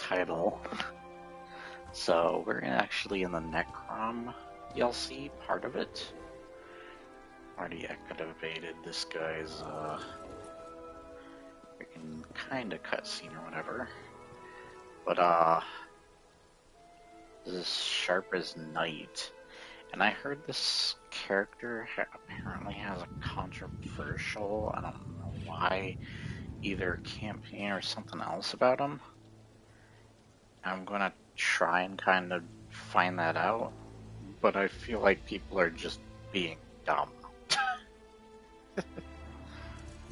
title. So we're actually in the Necrom DLC part of it. Already activated this guy's freaking kinda cutscene or whatever. But this is Sharp as Night. And I heard this character apparently has a controversial, I don't know why, either campaign or something else about him. I'm gonna try and kind of find that out, but I feel like people are just being dumb.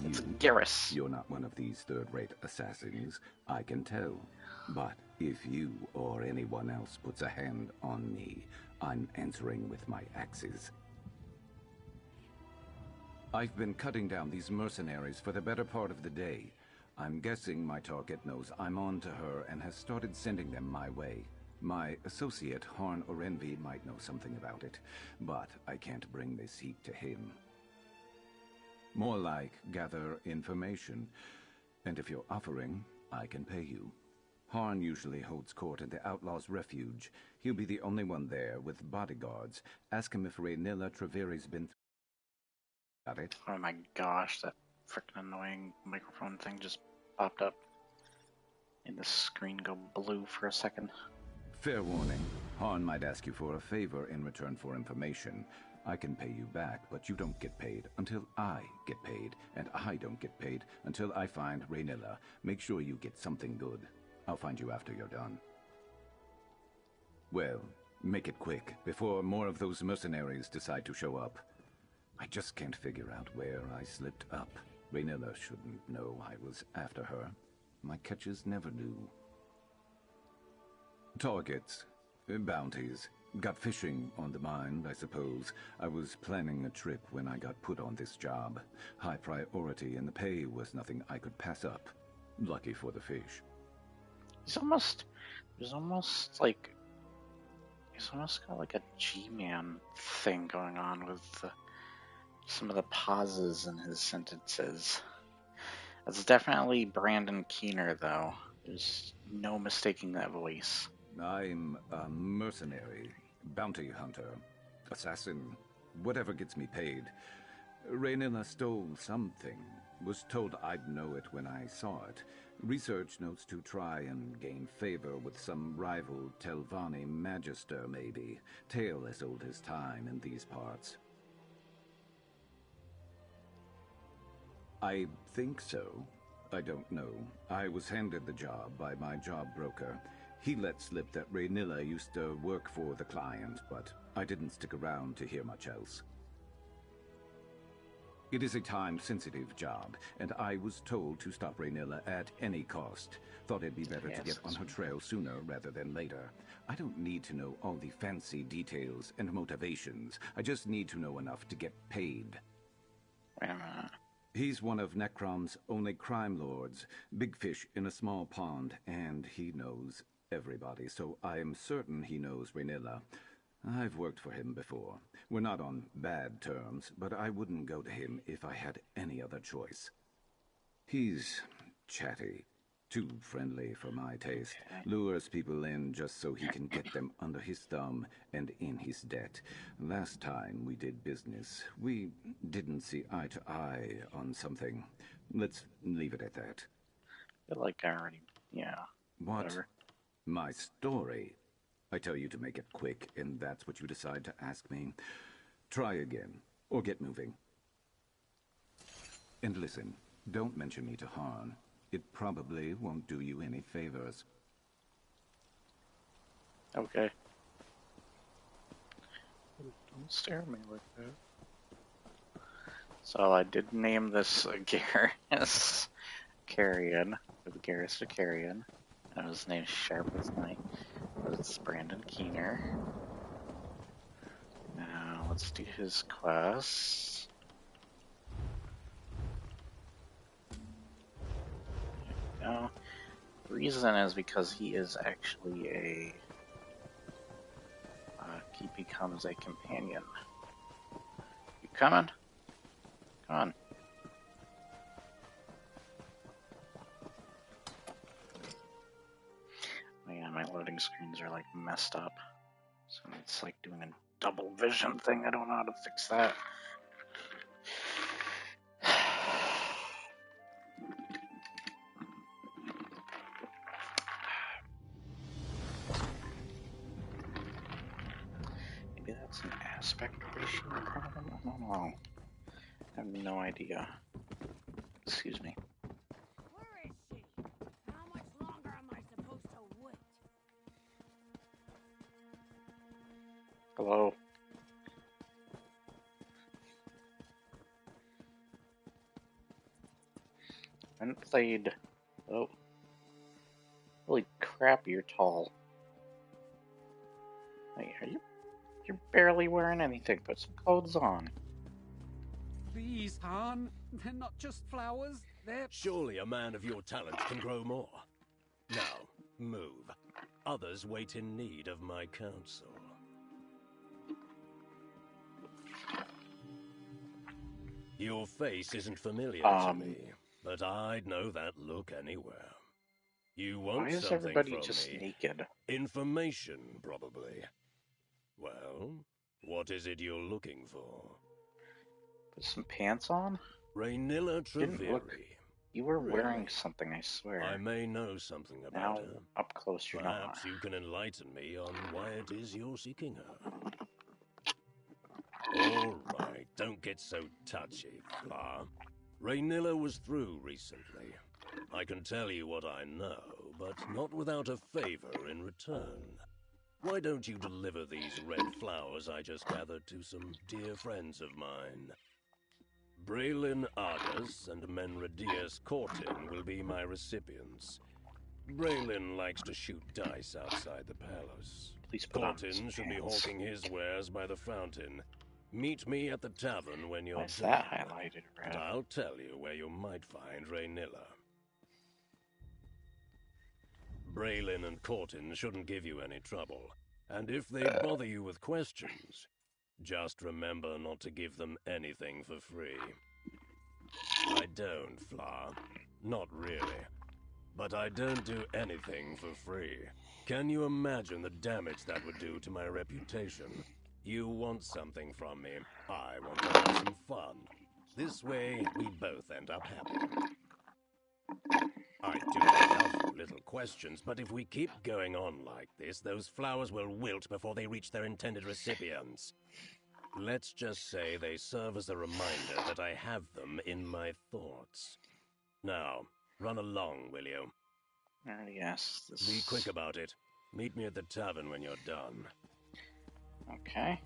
It's Garrus. You're not one of these third-rate assassins, I can tell. But if you or anyone else puts a hand on me, I'm answering with my axes. I've been cutting down these mercenaries for the better part of the day. I'm guessing my target knows I'm on to her and has started sending them my way. My associate, Harn Orenvi, might know something about it, but I can't bring this heat to him. More like gather information. And if you're offering, I can pay you. Harn usually holds court at the Outlaw's Refuge. He'll be the only one there with bodyguards. Ask him if Raynilla Treveri's been Got it? Oh my gosh, that freaking annoying microphone thing just popped up. And the screen go blue for a second. Fair warning. Harn might ask you for a favor in return for information. I can pay you back, but you don't get paid until I get paid, and I don't get paid until I find Raynilla. Make sure you get something good. I'll find you after you're done. Well, make it quick, before more of those mercenaries decide to show up. I just can't figure out where I slipped up. Raynilla shouldn't know I was after her. My catches never do. Targets. Bounties. Got fishing on the mind, I suppose. I was planning a trip when I got put on this job. High priority, and the pay was nothing I could pass up. Lucky for the fish. He's almost got like a G-Man thing going on with some of the pauses in his sentences. That's definitely Brandon Keener, though. There's no mistaking that voice. I'm a mercenary, bounty hunter, assassin, whatever gets me paid. Raynilla stole something. Was told I'd know it when I saw it. Research notes to try and gain favor with some rival Telvanni magister, maybe. Tale as old as time in these parts. I think so. I don't know. I was handed the job by my job broker. He let slip that Raynilla used to work for the client, but I didn't stick around to hear much else. It is a time-sensitive job, and I was told to stop Raynilla at any cost. Thought it'd be better to get on her trail sooner rather than later. I don't need to know all the fancy details and motivations. I just need to know enough to get paid. Wait a minute. He's one of Necrom's only crime lords, big fish in a small pond, and he knows everybody, so I'm certain he knows Raynilla. I've worked for him before. We're not on bad terms, but I wouldn't go to him if I had any other choice. He's chatty, too friendly for my taste. Lures people in just so he can get them under his thumb and in his debt. Last time we did business, we didn't see eye to eye on something. Let's leave it at that. I feel like I already, yeah. What? Whatever. My story? I tell you to make it quick, and that's what you decide to ask me. Try again, or get moving. And listen, don't mention me to Harn. It probably won't do you any favors. Okay. Don't stare at me like that. So I did name this Garrus Vakarian, with Garrus Vakarian. And his name's Sharp as Night. It's Brandon Keener. Now let's do his quest. There we go. The reason is because he is actually he becomes a companion. You coming? Come on. my loading screens are like messed up. So it's like doing a double vision thing. I don't know how to fix that. Maybe that's an aspect ratio problem? I don't know. I have no idea. Excuse me. Where is she? How much longer am I supposed to wait? Hello? I haven't played... Oh. Holy crap, you're tall. Hey, are you... You're barely wearing anything. Put some clothes on. These, Han, they're not just flowers, they're... Surely a man of your talent can grow more. Now, move. Others wait in need of my counsel. Your face isn't familiar to me, but I'd know that look anywhere. You want why is something everybody from just me. naked? Information, probably. Well, what is it you're looking for? Put some pants on? Raynilla Didn't look... Treveri. You were Really? wearing something, I swear. I may know something about Now, her. up close, you're not. Perhaps you can enlighten me on why it is you're seeking her. All right, don't get so touchy, Fla. Raynilla was through recently. I can tell you what I know, but not without a favor in return. Why don't you deliver these red flowers I just gathered to some dear friends of mine? Braylin Argus and Menradius Cortin will be my recipients. Braylin likes to shoot dice outside the palace. Please put on Cortin some should be pants. hawking his wares by the fountain. Meet me at the tavern when you're Why is done. that highlighted And red? I'll tell you where you might find Raynilla. Braylin and Cortin shouldn't give you any trouble. And if they bother you with questions, just remember not to give them anything for free. I don't, Fla. Not really. But I don't do anything for free. Can you imagine the damage that would do to my reputation? You want something from me. I want to have some fun. This way, we both end up happy. I do love your little questions, but if we keep going on like this, those flowers will wilt before they reach their intended recipients. Let's just say they serve as a reminder that I have them in my thoughts. Now, run along, will you? Yes, this... Be quick about it. Meet me at the tavern when you're done. Okay.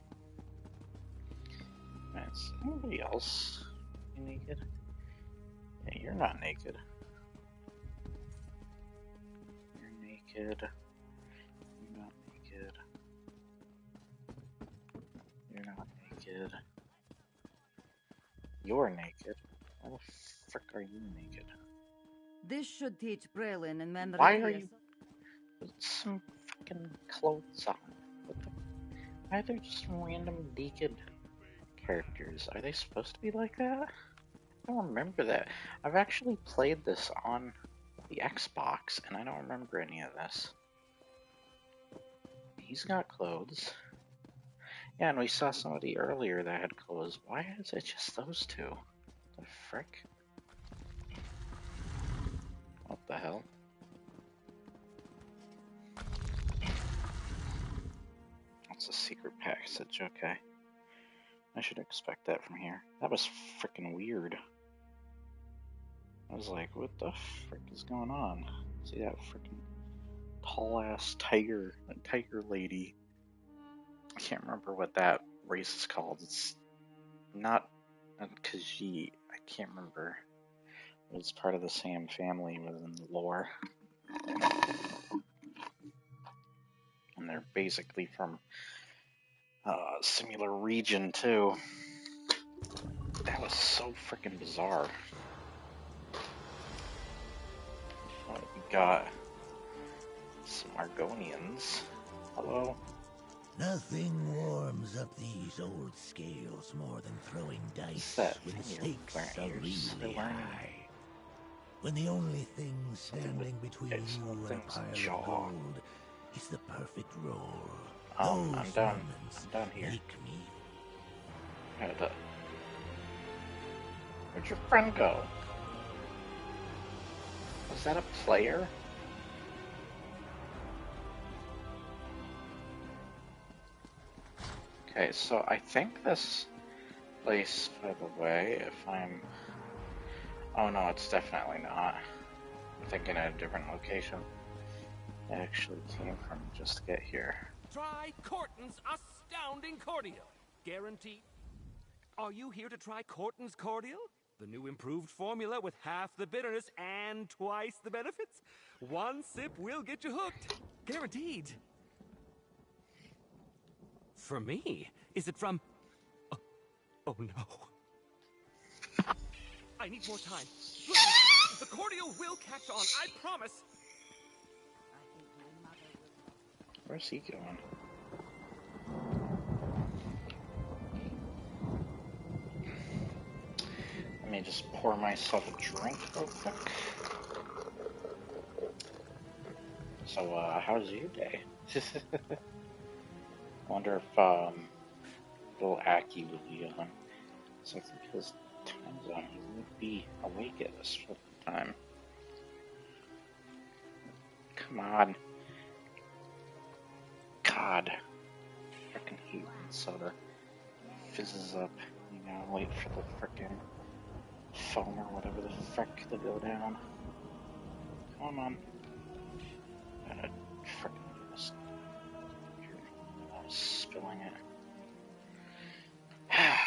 Is anybody else naked? Yeah, you're not naked. You're naked. You're not naked. You're not naked. You're naked. Why the frick are you naked? This should teach Braylin and Menradius. Why are you... Put some fucking clothes on. What the... Why are there just random naked characters? Are they supposed to be like that? I don't remember that. I've actually played this on the Xbox, and I don't remember any of this. He's got clothes. Yeah, and we saw somebody earlier that had clothes. Why is it just those two? The frick? What the hell? That's a secret passage, okay. I should expect that from here. That was freaking weird. I was like, what the frick is going on? See that freaking tall ass tiger lady. I can't remember what that race is called. It's not a Khajiit. I can't remember. It's part of the same family within the lore. And they're basically from a similar region too. That was so freaking bizarre. What we got? Some Argonians. Hello? Nothing warms up these old scales more than throwing dice when the stakes are really high. When the only thing standing between you and a pile of gold is the perfect role. I'm Those down. moments I'm down here. make me. Where'd your friend go? Is that a player? Okay, so I think this place, by the way, if I'm... Oh no, it's definitely not. I'm thinking at a different location. I actually came from just to get here. Try Corton's Astounding Cordial. Guaranteed. Are you here to try Corton's Cordial? The new improved formula with half the bitterness and twice the benefits? One sip will get you hooked. Guaranteed. For me? Is it from... Oh no. I need more time. Please. The cordial will catch on, I promise. Where's he going? Let me just pour myself a drink real quick. So, how's your day? I wonder if, little Aki will be on. So I think his time zone, he would be awake at this time. Come on. God. Frickin' hate when soda fizzes up. You know, wait for the frickin' foam or whatever the frick to go down. Come on. Frickin' do this. I'm spilling it. There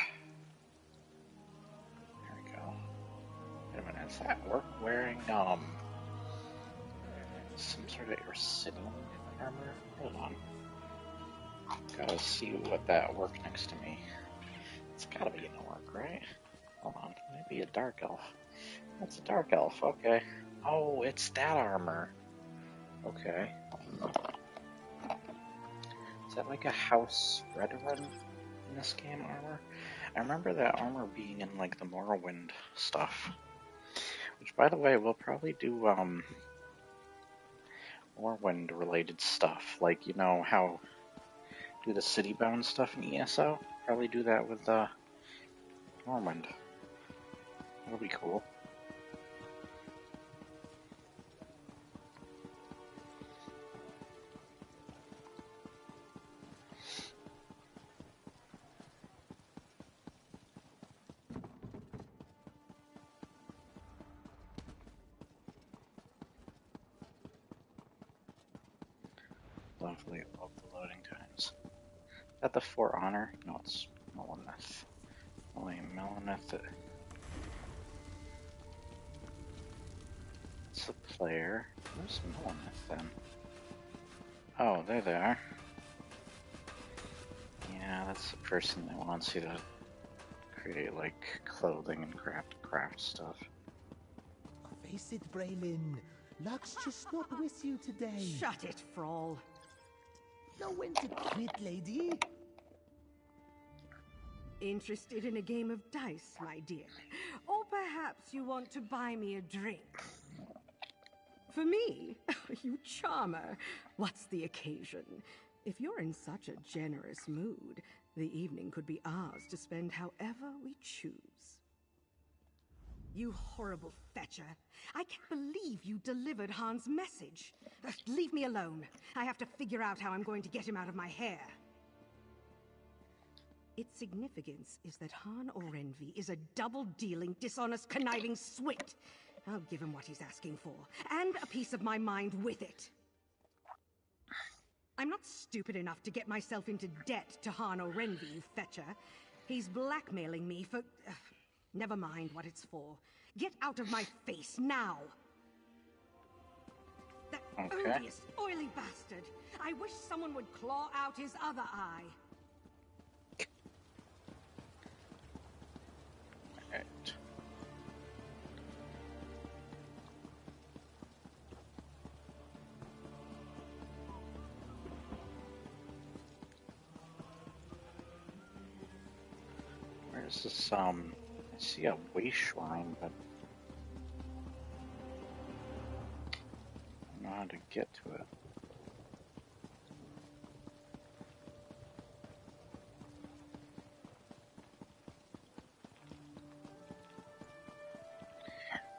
we go. Wait a minute, is that work wearing, some sort of Ursinian armor? Hold on. Gotta see what that work next to me. It's gotta be an orc, right? Hold on, maybe a dark elf. That's a dark elf, okay. Oh, it's that armor. Okay. Is that like a House Redrun in this game armor? I remember that armor being in like the Morrowind stuff. Which, by the way, we'll probably do Morrowind related stuff. Like, you know how do the city-bound stuff in ESO? Probably do that with Morrowind. That'll be cool. Lovely, love the loading times. Is that the For Honor? No, it's Melaneth. Only Melaneth. It's a player. Where's Melaneth then? Oh, there they are. Yeah, that's the person that wants you to create like clothing and craft stuff. Face it, Braylon. Luck's just not with you today. Shut it, Frawl. Know when to quit, lady. Interested in a game of dice, my dear? Or perhaps you want to buy me a drink? For me? You charmer. What's the occasion? If you're in such a generous mood, the evening could be ours to spend however we choose. You horrible fetcher. I can't believe you delivered Han's message. Leave me alone. I have to figure out how I'm going to get him out of my hair. Its significance is that Han Orenvi is a double-dealing, dishonest, conniving swit. I'll give him what he's asking for, and a piece of my mind with it. I'm not stupid enough to get myself into debt to Han Orenvi, you fetcher. He's blackmailing me for... never mind what it's for. Get out of my face, now! That odious, oily bastard! I wish someone would claw out his other eye. Alright. Where's this, I see a waste shrine, but I don't know how to get to it.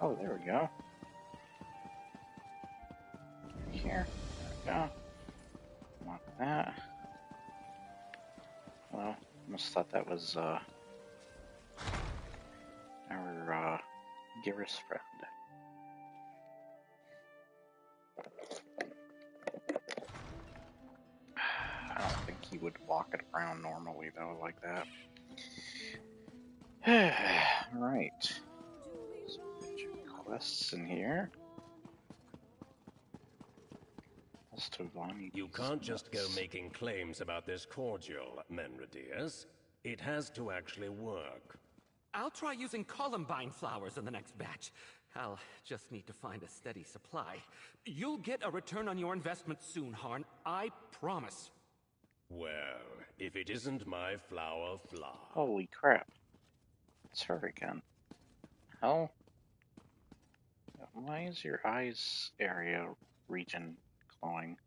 Oh, there we go. Here. There we go. Lock that. Well, almost thought that was, our, Garrus friend. I don't think he would walk it around normally, though, like that. Alright. Quests in here. You can't just go making claims about this cordial, Menradius. It has to actually work. I'll try using columbine flowers in the next batch. I'll just need to find a steady supply. You'll get a return on your investment soon, Harn. I promise. Well, if it isn't my flower. Holy crap. It's her again. Hell? Why is your eyes area region glowing?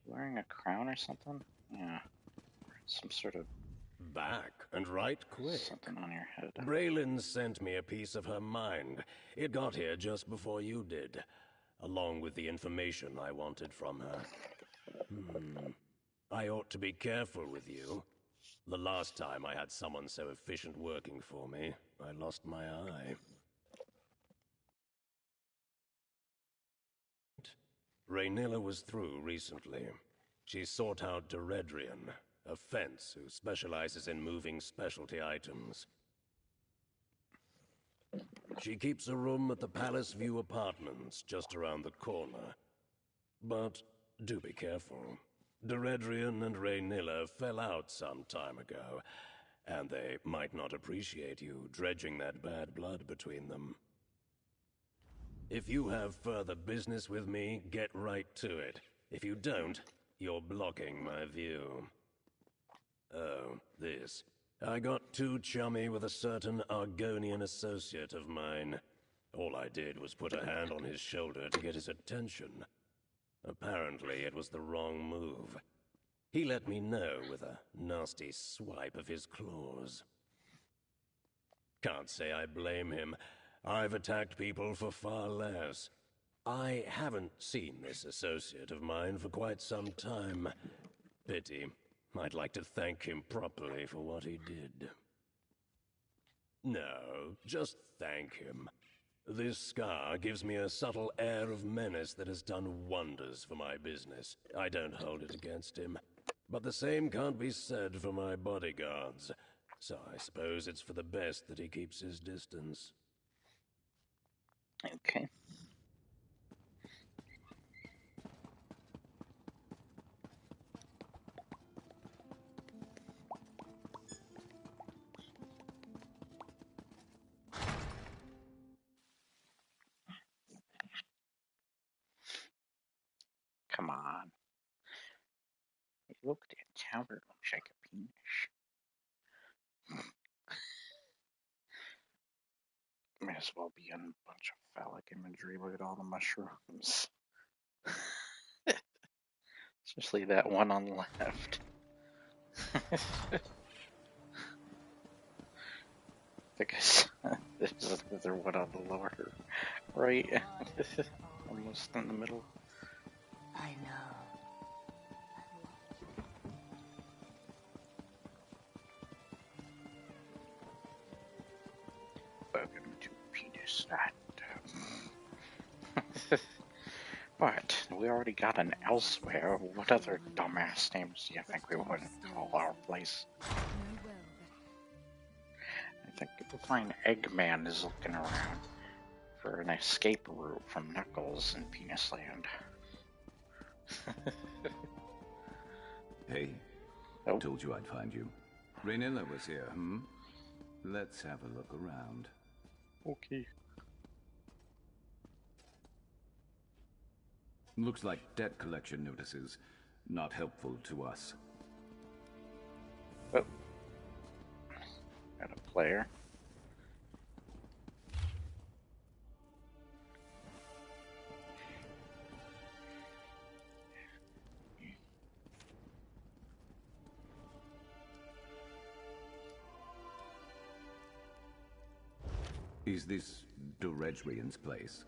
Wearing a crown or something? Yeah. Some sort of... Back, and right quick. Something on your head. Braylon sent me a piece of her mind. It got here just before you did, along with the information I wanted from her. I ought to be careful with you. The last time I had someone so efficient working for me, I lost my eye. Raynilla was through recently. She sought out Deredrian, a fence who specializes in moving specialty items. She keeps a room at the Palace View Apartments just around the corner. But do be careful. Deredrian and Raynilla fell out some time ago, and they might not appreciate you dredging that bad blood between them. If you have further business with me, get right to it. If you don't, you're blocking my view. Oh, this. I got too chummy with a certain Argonian associate of mine. All I did was put a hand on his shoulder to get his attention. Apparently, it was the wrong move. He let me know with a nasty swipe of his claws. Can't say I blame him. I've attacked people for far less. I haven't seen this associate of mine for quite some time. Pity. I'd like to thank him properly for what he did. No, just thank him. This scar gives me a subtle air of menace that has done wonders for my business. I don't hold it against him. But the same can't be said for my bodyguards. So I suppose it's for the best that he keeps his distance. Okay. Come on. Look, the tower looks like a penis. May as well be in a bunch of phallic imagery. Look at all the mushrooms. Especially that one on the left. Because there's another one on the lower right. Almost in the middle. I know. Welcome to Penis Land. But we already got an elsewhere. What other dumbass names do you think we would call our place? I think you'll find Eggman is looking around for an escape route from Knuckles in Penis Land. Hey, Oh. told you I'd find you. Raynilla was here, Let's have a look around. Okay. Looks like debt collection notices. Not helpful to us. Oh. Got a player. Is this Duredrian's place.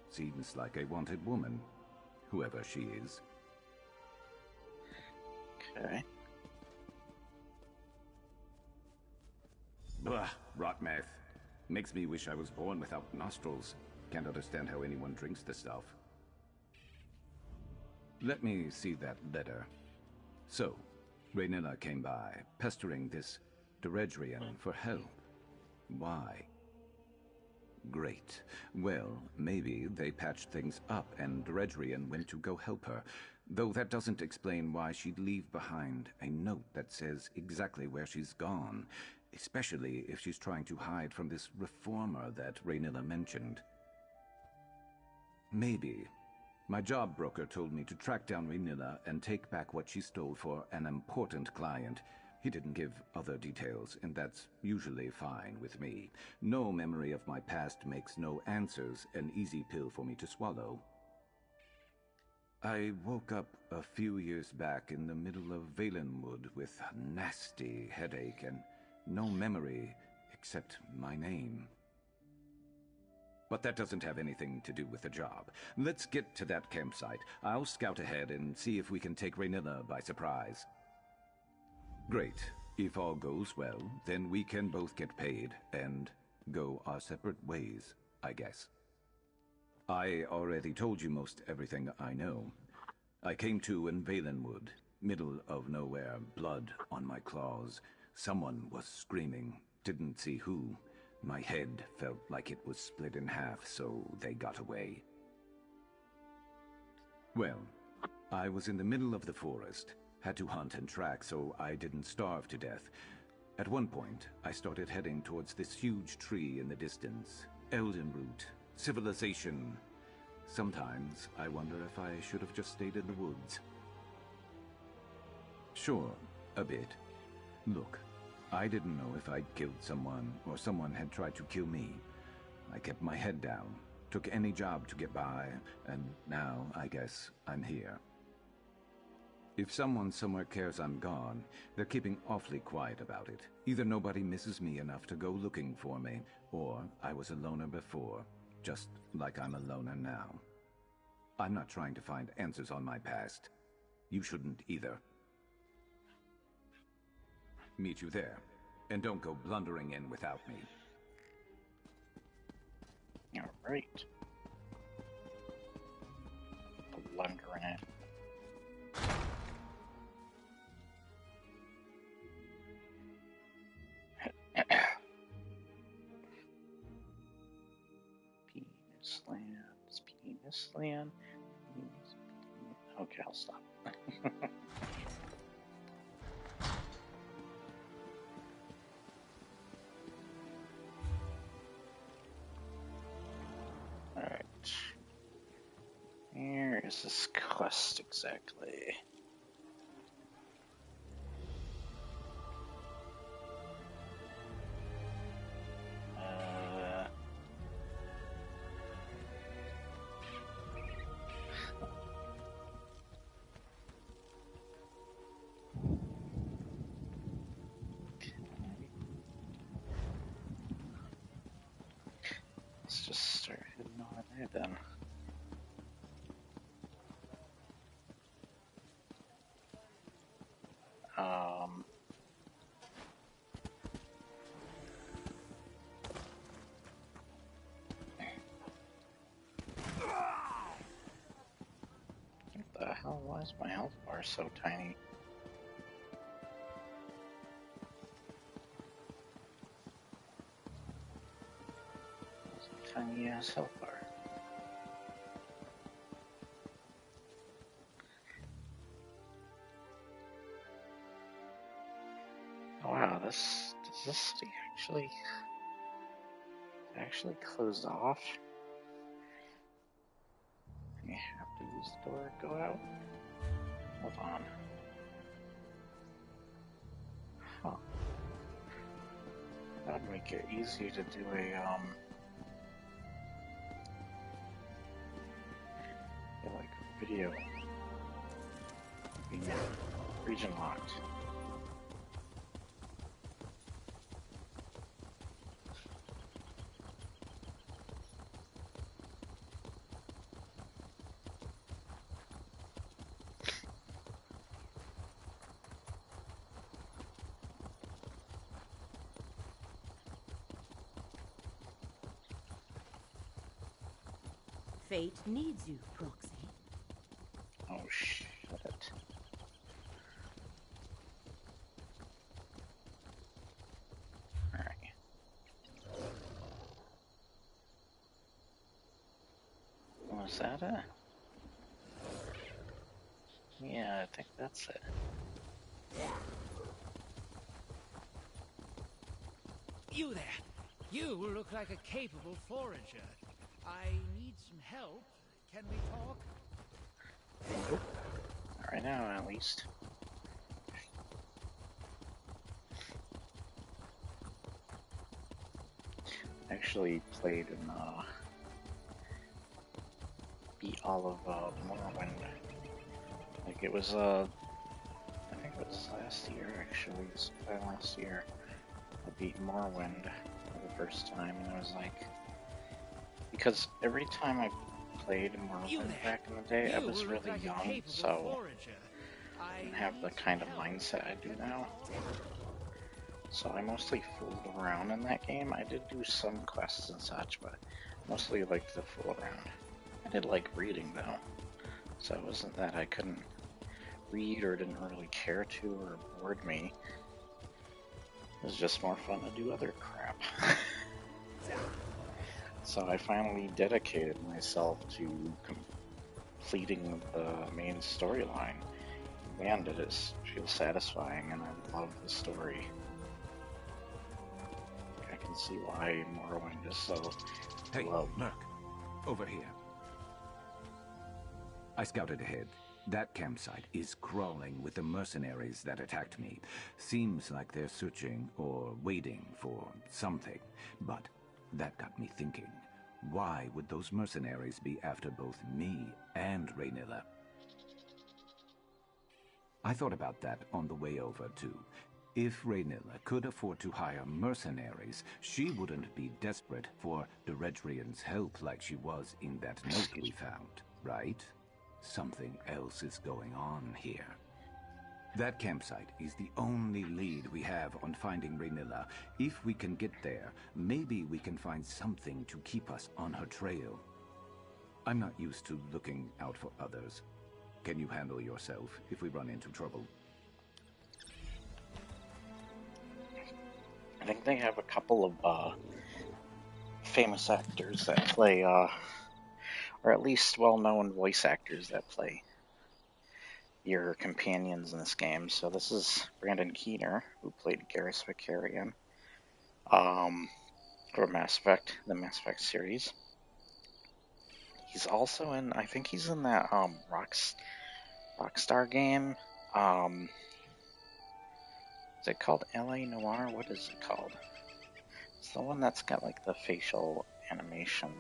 Seems like a wanted woman, whoever she is. Okay. Blah, rot meth. Makes me wish I was born without nostrils. Can't understand how anyone drinks the stuff. Let me see that letter. So, Rhaenyra came by, pestering this Duredrian for help. Why? Great. Well, maybe they patched things up and Duredrian went to go help her. Though that doesn't explain why she'd leave behind a note that says exactly where she's gone, especially if she's trying to hide from this reformer that Rhaenyra mentioned. Maybe. My job broker told me to track down Rhaenyra and take back what she stole for an important client. He didn't give other details, and that's usually fine with me. No memory of my past makes no answers an easy pill for me to swallow. I woke up a few years back in the middle of Valenwood with a nasty headache and no memory except my name. But that doesn't have anything to do with the job. Let's get to that campsite. I'll scout ahead and see if we can take Rhaenyra by surprise. Great. If all goes well, then we can both get paid and go our separate ways, I guess. I already told you most everything I know. I came to in Valenwood, middle of nowhere, blood on my claws. Someone was screaming, didn't see who. My head felt like it was split in half, so they got away. Well, I was in the middle of the forest. Had to hunt and track so I didn't starve to death. At one point, I started heading towards this huge tree in the distance. Eldenroot. Civilization. Sometimes I wonder if I should have just stayed in the woods. Sure, a bit. Look, I didn't know if I'd killed someone or someone had tried to kill me. I kept my head down, took any job to get by, and now I guess I'm here. If someone somewhere cares I'm gone, they're keeping awfully quiet about it. Either nobody misses me enough to go looking for me, or I was a loner before, just like I'm a loner now. I'm not trying to find answers on my past. You shouldn't either. Meet you there, and don't go blundering in without me. All right. Blundering it. Penis land. Okay, I'll stop. Alright. Where is this quest exactly? Let's just start heading over there then. What the hell? Why is my health bar so tiny? Tiny ass health bar. Oh, wow, does this city actually closed off? You have to use the door to go out? Hold on. Huh. That'd make it easier to do a, like video being region locked. Fate needs you, Proxy. Oh, shit. Alright. Was that it? Yeah, I think that's it. You there! You look like a capable forager. I need some help. Can we talk? Nope. Not right now, at least. I actually played and beat all of Morrowind. Like it was I think it was last year actually. It was last year. I beat Morrowind for the first time, and I was like, because every time I played Morrowind back in the day, I was really young, so I didn't have the kind of mindset I do now. So I mostly fooled around in that game. I did do some quests and such, but mostly liked to fool around. I did like reading though, so it wasn't that I couldn't read or didn't really care to or bored me. It was just more fun to do other crap. So I finally dedicated myself to completing the main storyline. Man, did it feel satisfying, and I love the story. I can see why Morrowind is so loved. Hey, Merc, over here. I scouted ahead. That campsite is crawling with the mercenaries that attacked me. Seems like they're searching or waiting for something. But that got me thinking. Why would those mercenaries be after both me and Raynilla? I thought about that on the way over, too. If Raynilla could afford to hire mercenaries, she wouldn't be desperate for Deredrian's help like she was in that note we found, right? Something else is going on here. That campsite is the only lead we have on finding Raynilla. If we can get there, maybe we can find something to keep us on her trail. I'm not used to looking out for others. Can you handle yourself if we run into trouble? I think they have a couple of famous actors that play, or at least well-known voice actors that play your companions in this game. So this is Brandon Keener, who played Garrus Vakarian for Mass Effect, the Mass Effect series. He's also in, I think he's in that Rockstar game. Is it called LA Noire? What is it called? It's the one that's got like the facial animation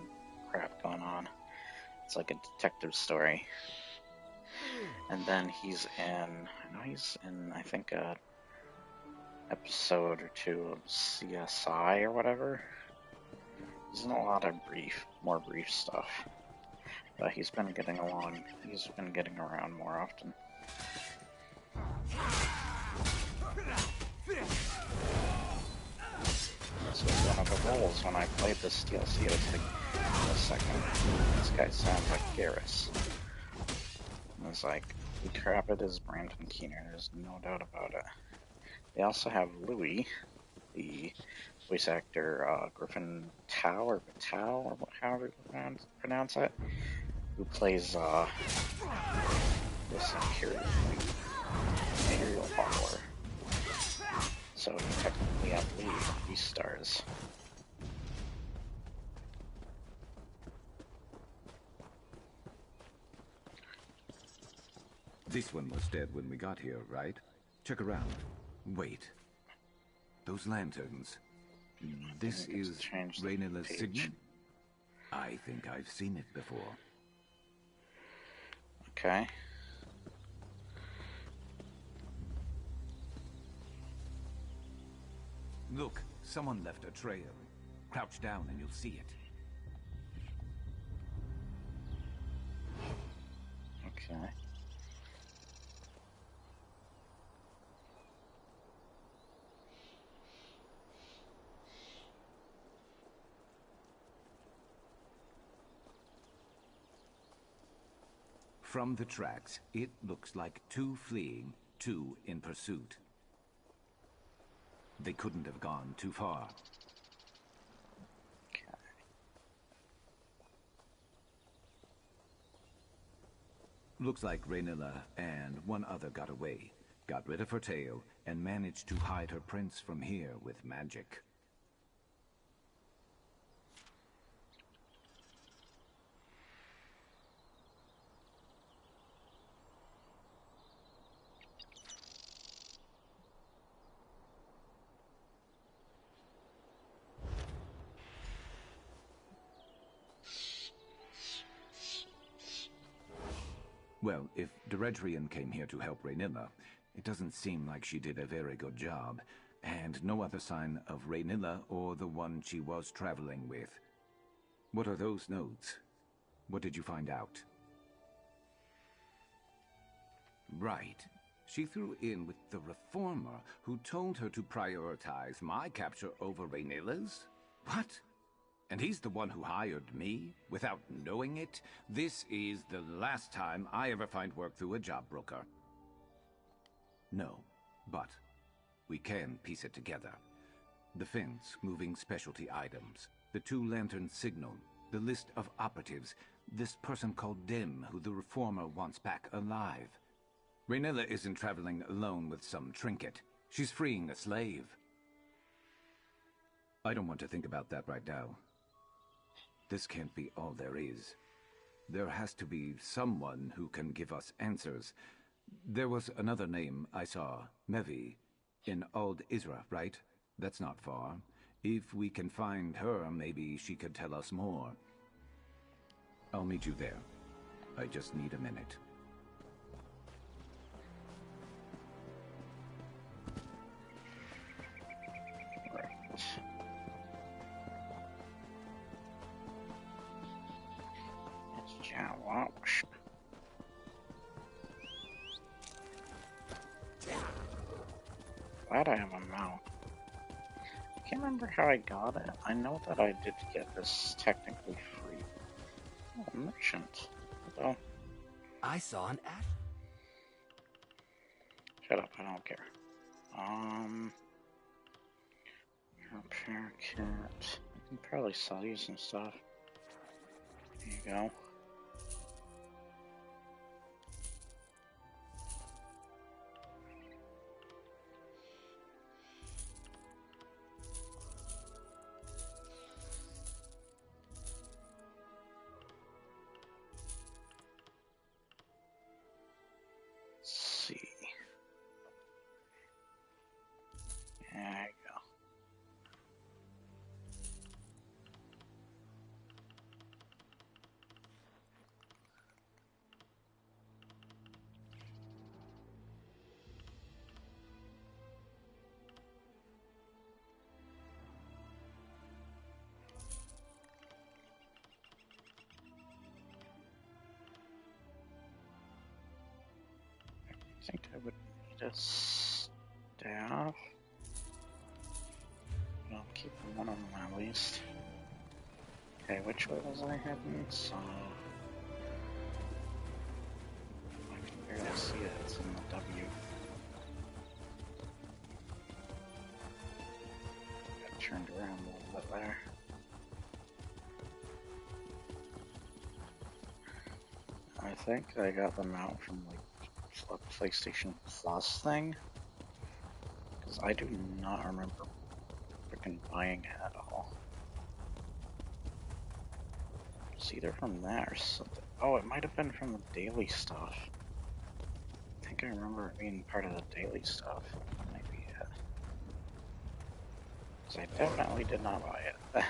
crap going on. It's like a detective story. And then he's in, I think a episode or two of CSI or whatever. He's in a lot of more brief stuff. But he's been getting around more often. So one of the roles when I played this DLC, I was like, wait a second, this guy sounds like Garrus. And I was like, the crap, it is Brandon Keener, there's no doubt about it. They also have Louis, the voice actor, Griffin Tao, or however you pronounce it, who plays, this Imperial follower. So he technically have lead 3 stars. This one was dead when we got here, right? Check around. Wait. Those lanterns. This is Raynilla's signet? I think I've seen it before. Okay. Look, someone left a trail. Crouch down and you'll see it. Okay. From the tracks, it looks like 2 fleeing, 2 in pursuit. They couldn't have gone too far. Okay. Looks like Raynilla and one other got away, got rid of her tail, and managed to hide her prince from here with magic. Well, if Deredrian came here to help Raynilla, it doesn't seem like she did a very good job, and no other sign of Raynilla or the one she was traveling with. What are those notes? What did you find out? Right. She threw in with the Reformer, who told her to prioritize my capture over Raynilla's? What? And he's the one who hired me, without knowing it? This is the last time I ever find work through a job broker. No, but we can piece it together. The fence moving specialty items, the 2 lantern signal, the list of operatives, this person called Dim, who the Reformer wants back alive. Raynilla isn't traveling alone with some trinket. She's freeing a slave. I don't want to think about that right now. This can't be all there is. There has to be someone who can give us answers. There was another name I saw, Mevi, in Ald Isra, right? That's not far. If we can find her, maybe she could tell us more. I'll meet you there. I just need a minute. Glad I have a mount. I can't remember how I got it. I know that I did get this technically free. Oh, merchant. Hello. I saw an ad. Shut up, I don't care. Repair kit. I can probably sell you some stuff. There you go. I think I would need a staff. But I'll keep one of them at least. Okay, which way was I heading? So I can barely see it. It's in the W. Got turned around a little bit there. I think I got them out from like a PlayStation Plus thing, because I do not remember freaking buying it at all. It's either from that or something. Oh, it might have been from the daily stuff. I think I remember it being part of the daily stuff. That might be it. Because I definitely did not buy it.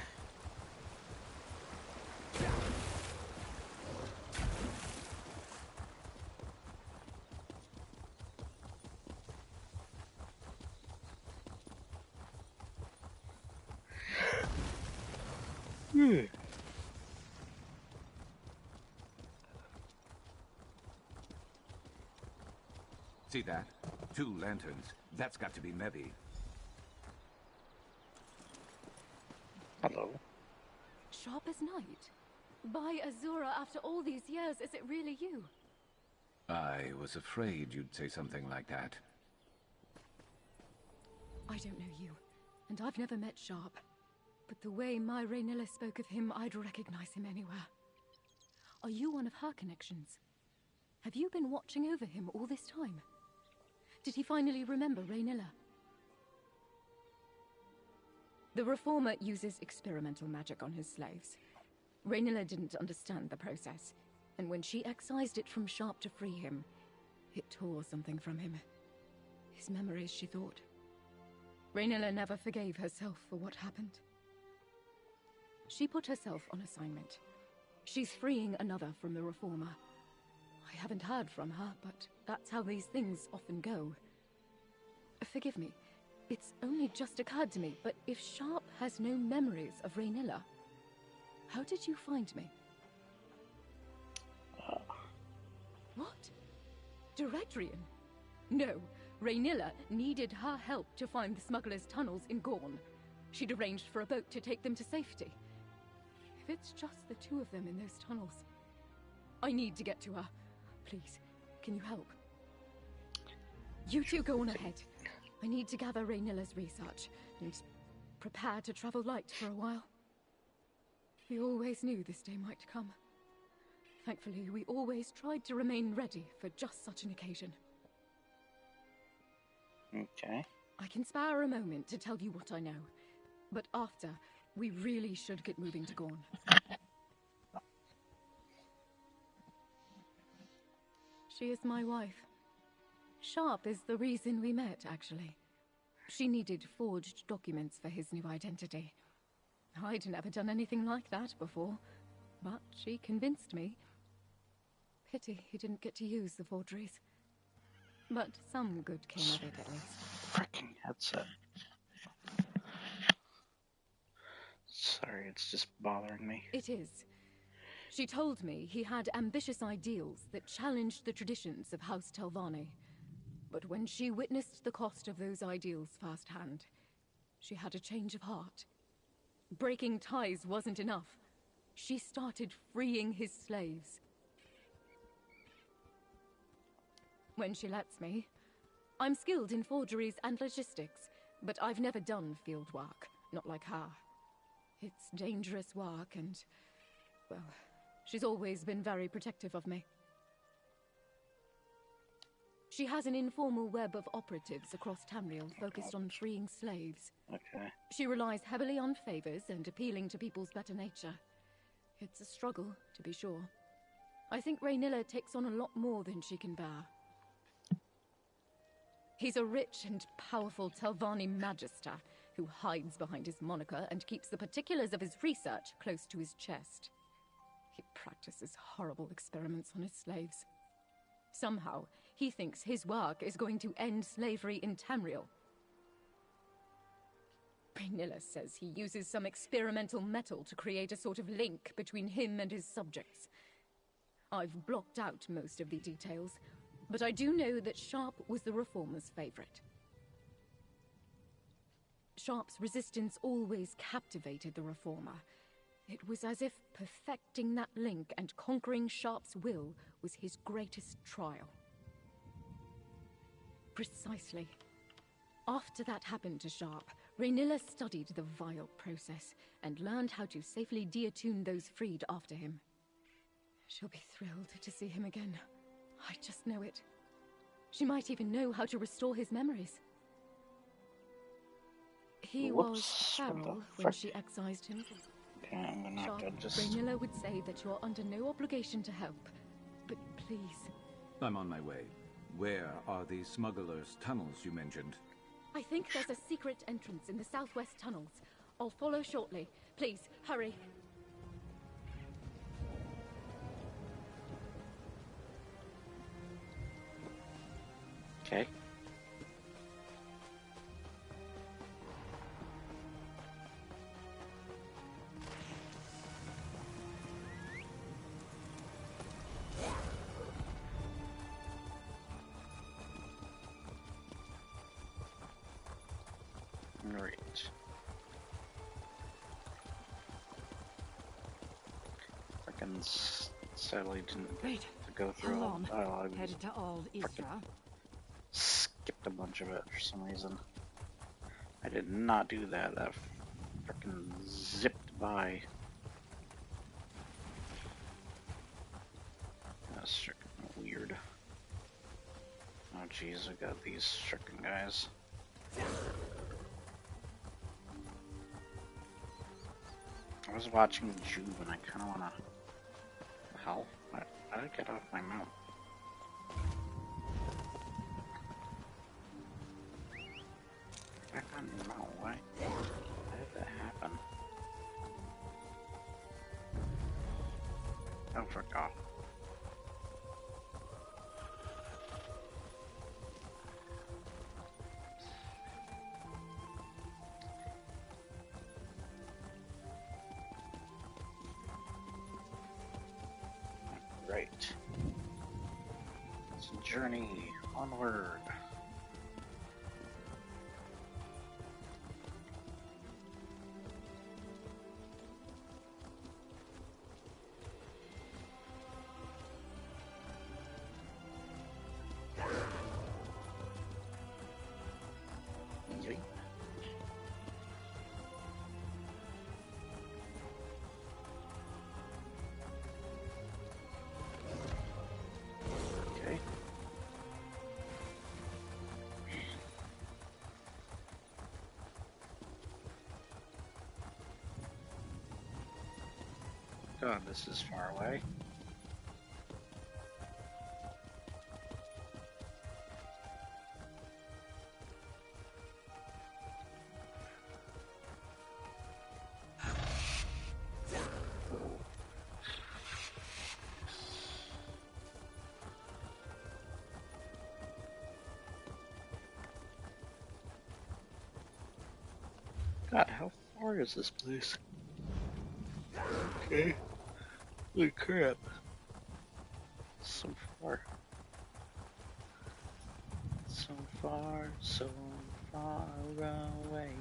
See that? 2 lanterns. That's got to be Mevi. Hello. Sharp as night. By Azura, after all these years, is it really you? I was afraid you'd say something like that. I don't know you, and I've never met Sharp. But the way my Raynilla spoke of him, I'd recognize him anywhere. Are you one of her connections? Have you been watching over him all this time? Did he finally remember Raynilla? The Reformer uses experimental magic on his slaves. Raynilla didn't understand the process, and when she excised it from Sharp to free him, it tore something from him. His memories, she thought. Raynilla never forgave herself for what happened. She put herself on assignment. She's freeing another from the Reformer. I haven't heard from her, but that's how these things often go. Forgive me, it's only just occurred to me, but if Sharp has no memories of Raynilla, how did you find me? What? Directrian? No, Raynilla needed her help to find the smugglers' tunnels in Gorn. She'd arranged for a boat to take them to safety. If it's just the two of them in those tunnels, I need to get to her. Please, can you help? You two go on ahead. I need to gather Raynilla's research and prepare to travel light for a while. We always knew this day might come. Thankfully, we always tried to remain ready for just such an occasion. Okay. I can spare a moment to tell you what I know, but after, we really should get moving to Gorn. She is my wife. Sharp is the reason we met, actually. She needed forged documents for his new identity. I'd never done anything like that before, but she convinced me. Pity he didn't get to use the forgeries. But some good came of it, at least. Frickin' headset. Sorry, it's just bothering me. It is. She told me he had ambitious ideals that challenged the traditions of House Telvanni. But when she witnessed the cost of those ideals firsthand, she had a change of heart. Breaking ties wasn't enough. She started freeing his slaves. When she lets me, I'm skilled in forgeries and logistics, but I've never done field work, not like her. It's dangerous work and, well, she's always been very protective of me. She has an informal web of operatives across Tamriel focused on freeing slaves. Okay. She relies heavily on favors and appealing to people's better nature. It's a struggle, to be sure. I think Raynilla takes on a lot more than she can bear. He's a rich and powerful Telvanni magister who hides behind his moniker and keeps the particulars of his research close to his chest. He practices horrible experiments on his slaves. Somehow, he thinks his work is going to end slavery in Tamriel. Raynilla says he uses some experimental metal to create a sort of link between him and his subjects. I've blocked out most of the details, but I do know that Sharp was the Reformer's favorite. Sharp's resistance always captivated the Reformer. It was as if perfecting that link and conquering Sharp's will was his greatest trial. Precisely. After that happened to Sharp, Raynilla studied the vile process and learned how to safely deattune those freed after him. She'll be thrilled to see him again. I just know it. She might even know how to restore his memories. He was feral when she excised him. Okay, I'm gonna have to just... Raynilla would say that you're under no obligation to help, but please. I'm on my way. Where are the smugglers' tunnels you mentioned? I think there's a secret entrance in the southwest tunnels. I'll follow shortly. Please, hurry. Okay. Right. Frickin' sadly didn't Wait, go through all the dialogue. Headed to Old Isra. Skipped a bunch of it for some reason. I did not do that. That frickin' zipped by. That's freaking weird. Oh jeez, I got these frickin' guys. I was watching Juve and I kinda wanna... Hell? How did I get off my mount? Back on your mount, why? How did that happen? Oh, frick off. Right. It's a journey onward. Yeet. Okay. God, this is far away. God, how far is this place? Okay. Holy crap. So far. So far, so far away.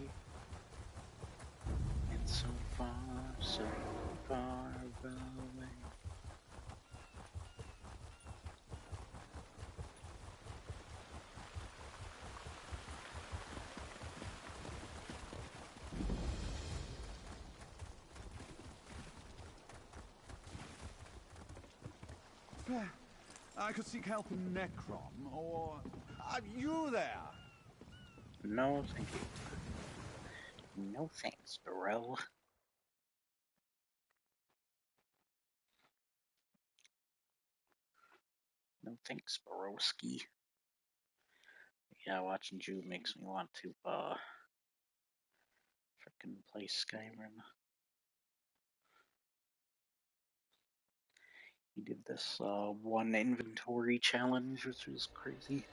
And so far, so far away. I could seek help in Necrom, or... Are you there? No, thank you. No thanks, bro. No thanks, broski. Yeah, watching Jude makes me want to, frickin' play Skyrim. He did this, one inventory challenge, which was crazy.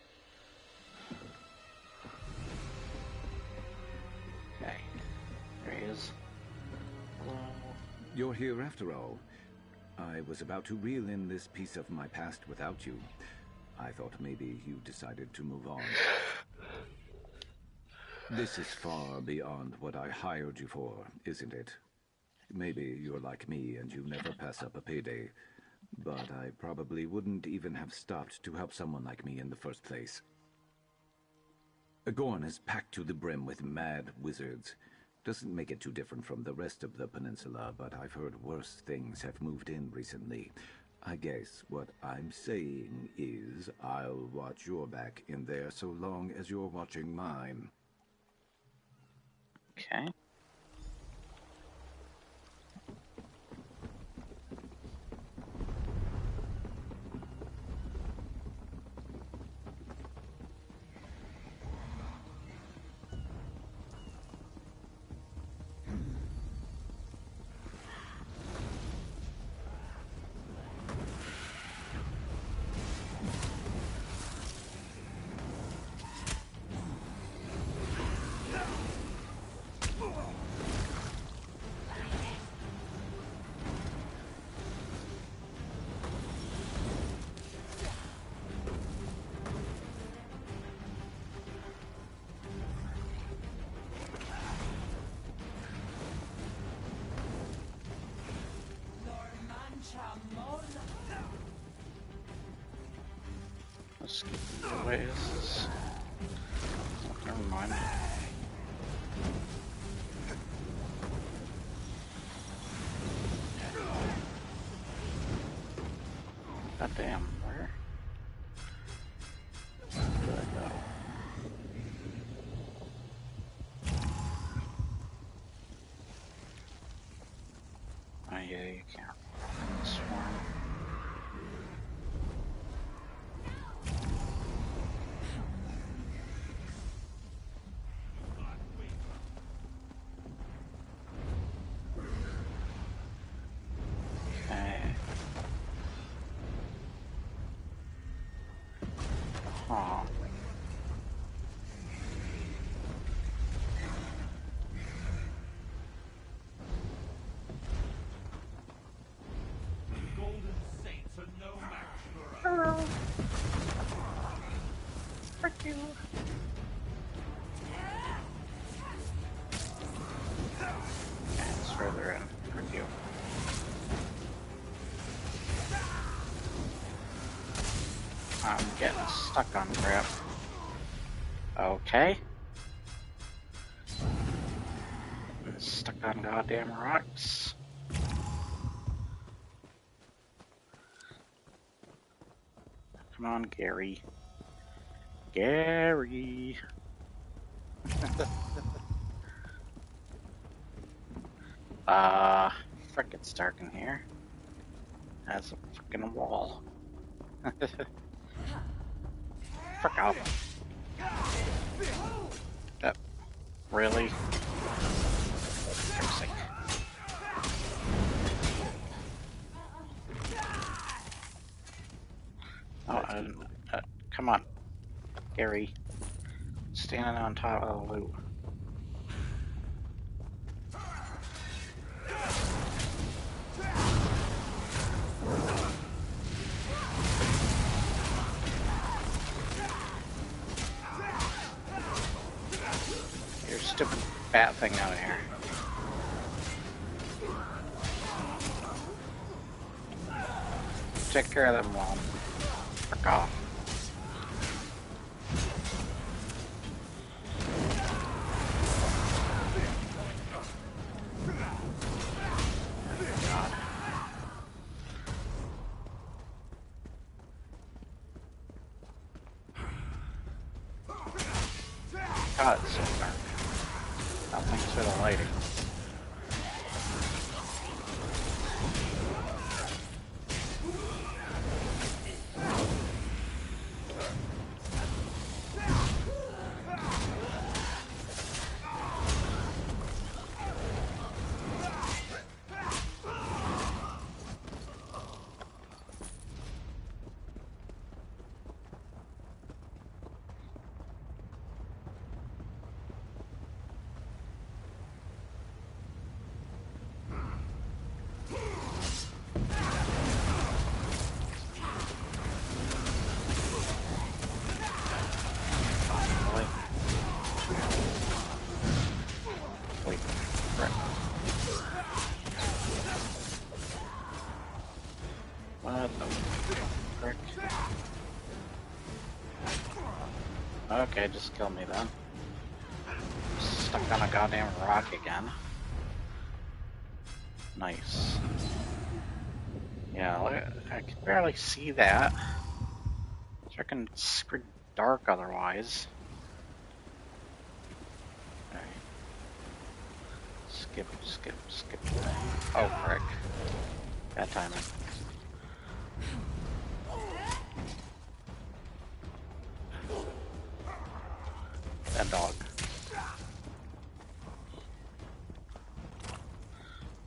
Okay, there he is. Hello. You're here after all. I was about to reel in this piece of my past without you. I thought maybe you decided to move on. This is far beyond what I hired you for, isn't it? Maybe you're like me and you never pass up a payday. But I probably wouldn't even have stopped to help someone like me in the first place. Gorn is packed to the brim with mad wizards. Doesn't make it too different from the rest of the peninsula, but I've heard worse things have moved in recently. I guess what I'm saying is I'll watch your back in there so long as you're watching mine. Okay. Just keep the ways. Never mind. God damn, where did I go? Oh yeah, you can't walk in the swarm. Okay. Huh. Hello. Frick you. Okay, it's further in. Frick you. I'm getting stuck on crap. Okay. Stuck on goddamn rocks. Come on, Gary. Gary. Frick, it's dark in here. That's a fucking wall. Frick off. Really? Frick's sake. Oh, come on. Gary. Standing on top of the loot. Your stupid bat thing out here. Take care of them while frick off. God, it's so dark. Oh, thanks for the lighting. What the frick? Okay, just kill me then. Stuck on a goddamn rock again. Nice. Yeah, look, I can barely see that. It's freaking screwed dark otherwise. Okay. Skip, skip, skip. Oh, frick. Bad timing. That dog.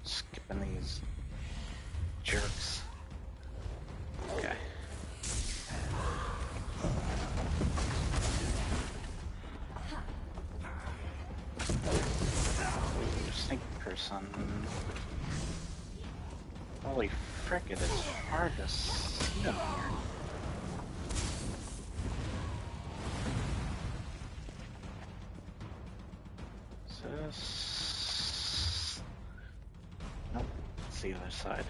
Skipping these jerks. Okay. Snake person. Holy frick, it is hard to see them here. Nope, it's the other side.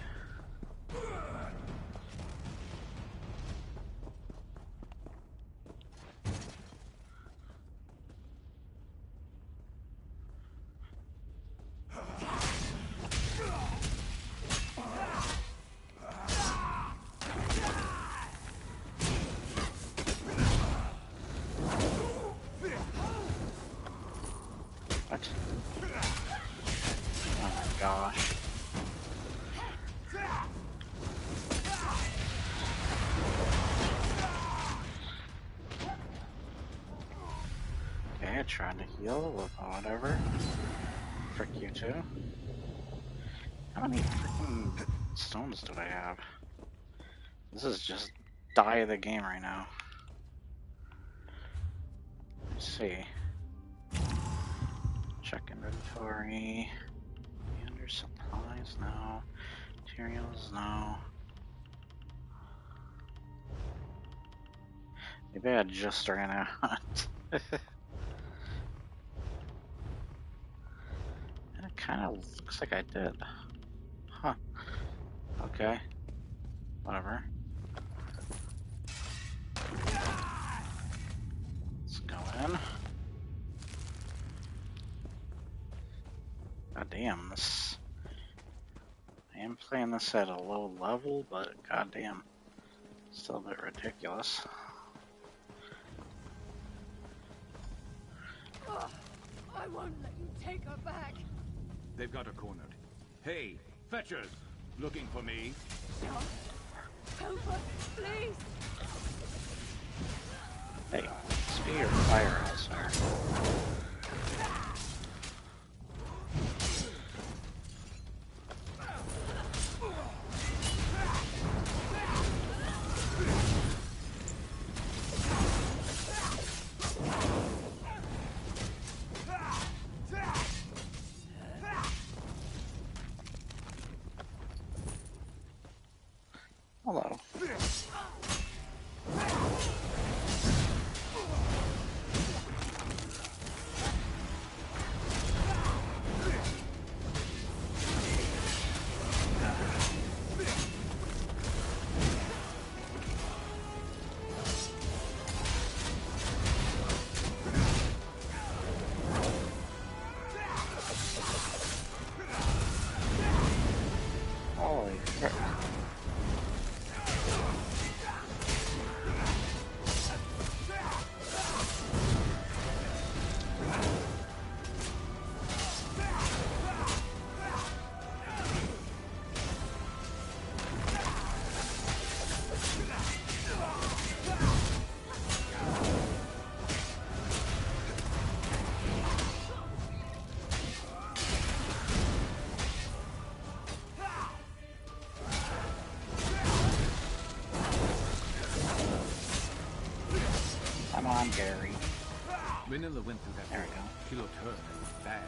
Okay, I tried to heal with whatever. Frick you too. How many freaking stones do I have? This is just die of the game right now. Let's see. Check inventory. Under supplies, no. Materials, no. Maybe I just ran out. And it kind of looks like I did. Huh. Okay. Whatever. Let's go in. God damn, this... I am playing this at a low level, but goddamn, still a bit ridiculous. Oh, I won't let you take her back. They've got her cornered. Hey, fetchers! Looking for me? Sharp, help us, please. Hey, speed or fire also. Hello. Holy crap. Come on, Gary. Raynilla went through that There we door. go. She looked hurt and bad.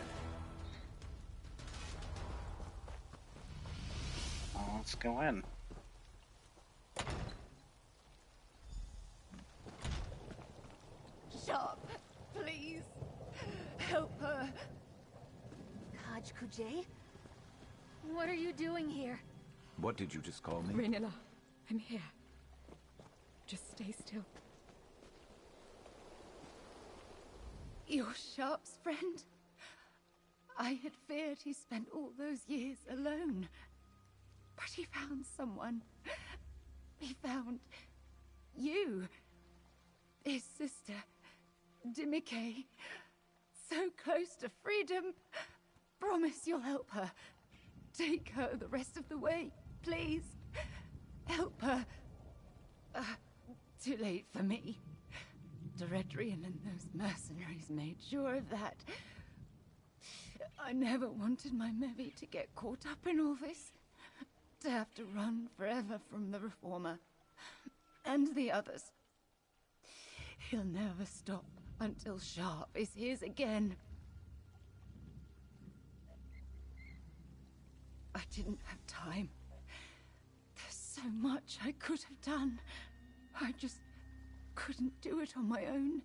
Well, let's go in. Sharp, please. Help her. Kaj Kujay? What are you doing here? What did you just call me? Raynilla, I'm here. Just stay still. You're Sharp's friend? I had feared he spent all those years alone. But he found someone. He found you. His sister, Dimike. So close to freedom. Promise you'll help her. Take her the rest of the way, please. Help her. Too late for me. Doredrian and those mercenaries made sure of that. I never wanted my Mevi to get caught up in all this. To have to run forever from the Reformer. And the others. He'll never stop until Sharp is his again. I didn't have time. There's so much I could have done. I just couldn't do it on my own.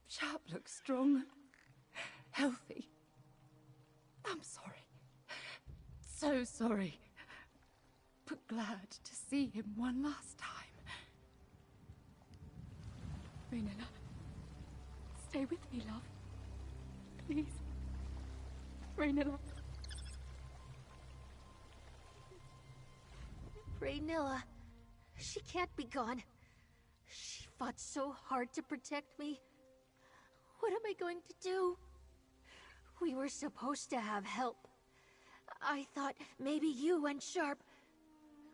Sharp looks strong, healthy. I'm sorry. So sorry. But glad to see him one last time. Raynilla, stay with me, love. Please. Raynilla. Raynilla. She can't be gone. She fought so hard to protect me. What am I going to do? We were supposed to have help. I thought maybe you and Sharp,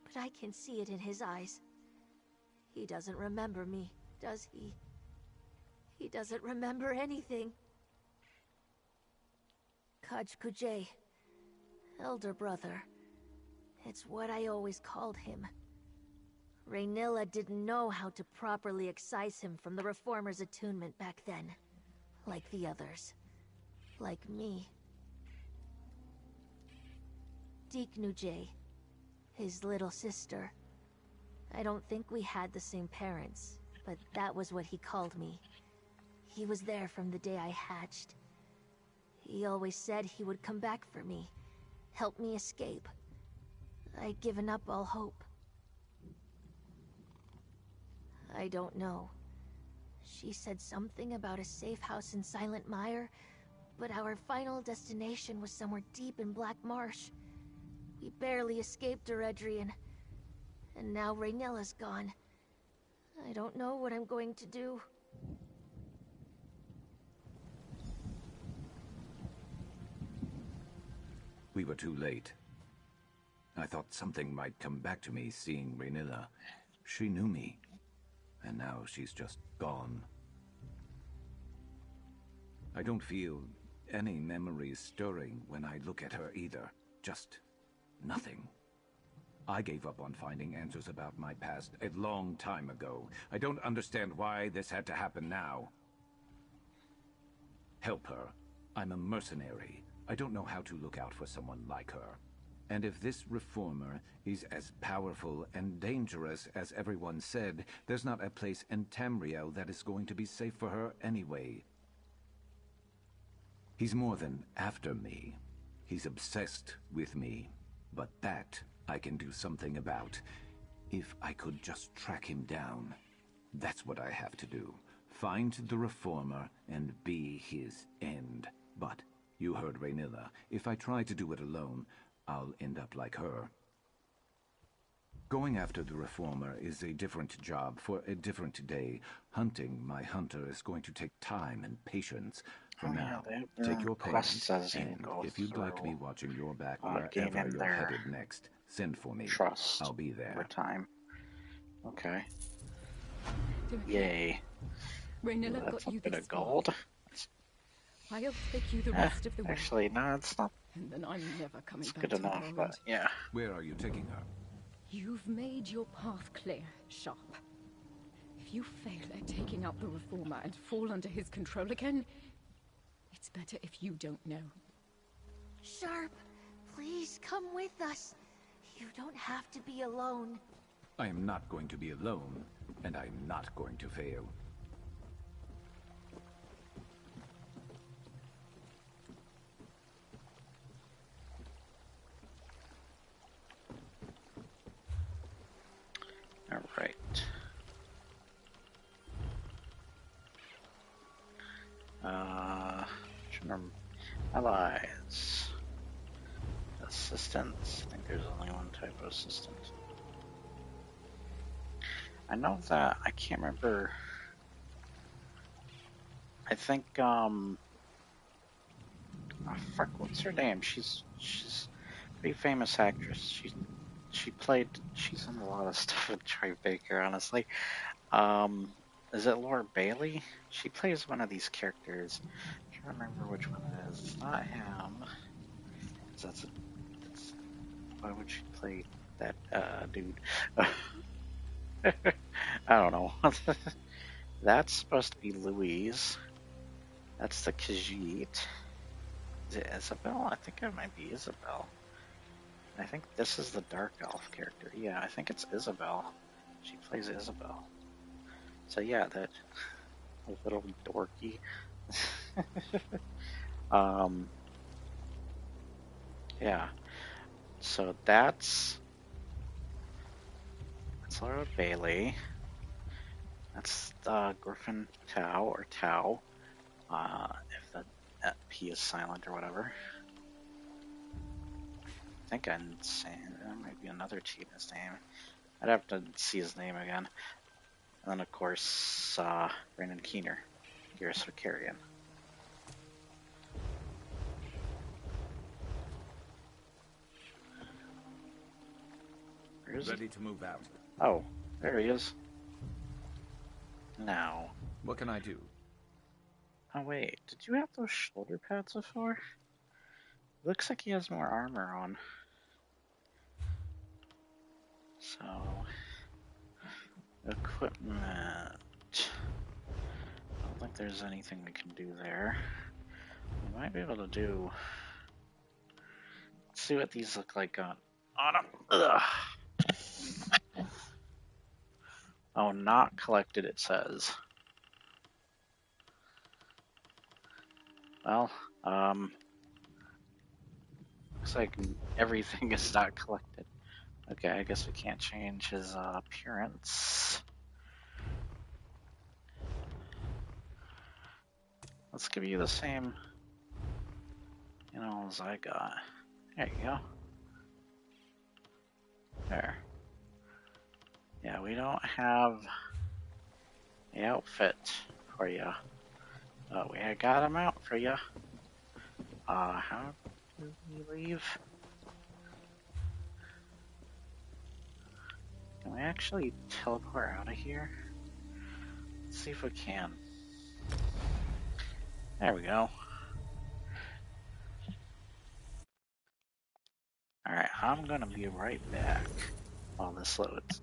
but I can see it in his eyes. He doesn't remember me, does he? He doesn't remember anything. Kaj Kujay. Elder brother. It's what I always called him. Raynilla didn't know how to properly excise him from the Reformer's attunement back then. Like the others. Like me. Deek Nujay. His little sister. I don't think we had the same parents, but that was what he called me. He was there from the day I hatched. He always said he would come back for me, help me escape. I'd given up all hope. I don't know. She said something about a safe house in Silent Mire, but our final destination was somewhere deep in Black Marsh. We barely escaped Eredrian, and now Raynilla's gone. I don't know what I'm going to do. We were too late. I thought something might come back to me seeing Raynilla. She knew me, and now she's just gone. I don't feel any memories stirring when I look at her either. Just nothing. I gave up on finding answers about my past a long time ago. I don't understand why this had to happen now. Help her. I'm a mercenary. I don't know how to look out for someone like her. And if this reformer is as powerful and dangerous as everyone said, there's not a place in Tamriel that is going to be safe for her anyway. He's more than after me. He's obsessed with me. But that I can do something about. If I could just track him down. That's what I have to do. Find the reformer and be his end. But you heard Raynilla. If I try to do it alone, I'll end up like her. Going after the reformer is a different job for a different day. Hunting my hunter is going to take time and patience. For now, take your pains, and if you'd like me watching your back wherever you're headed next, send for me. Trust. I'll be there. Over time. Okay. Yay. Raynilla That's got a you bit this of gold. I'll take you the rest of the way. Actually, no, it's not. And then I'm never coming It's back good to enough, Poland. but yeah. Where are you taking her? You've made your path clear, Sharp. If you fail at taking out the reformer and fall under his control again, it's better if you don't know. Sharp, please come with us. You don't have to be alone. I am not going to be alone, and I'm not going to fail. All right. Allies. Assistants. I think there's only one type of assistant. I know that I can't remember. I think oh fuck, what's her name? She's a pretty famous actress. She's in a lot of stuff with Troy Baker, honestly. Is it Laura Bailey? She plays one of these characters. I can't remember which one it is. It's not him. Why would she play that dude? I don't know. That's supposed to be Louise. That's the Khajiit. Is it Isabel? I think it might be Isabel. I think this is the Dark Elf character. Yeah, I think it's Isabel. She plays Isabel. So yeah, that little dorky. Yeah. So that's Laura Bailey. That's Griffin Tau, or Tau, if the P is silent or whatever. I think I'm saying there might be another T in his name. I'd have to see his name again. And then of course, Brandon Keener, Garrus Vakarian. Ready to move out. Oh, there he is. Now. What can I do? Oh wait, did you have those shoulder pads before? Looks like he has more armor on. So, equipment. I don't think there's anything we can do there. We might be able to do. Let's see what these look like on them. Ugh. Oh, not collected, it says. Well, looks like everything is not collected. Okay, I guess we can't change his appearance. Let's give you the same, as I got. There you go. There. Yeah, we don't have the outfit for you. We had got him out for you. How do we leave? Can we actually teleport out of here? Let's see if we can. There we go. Alright, I'm gonna be right back while this loads.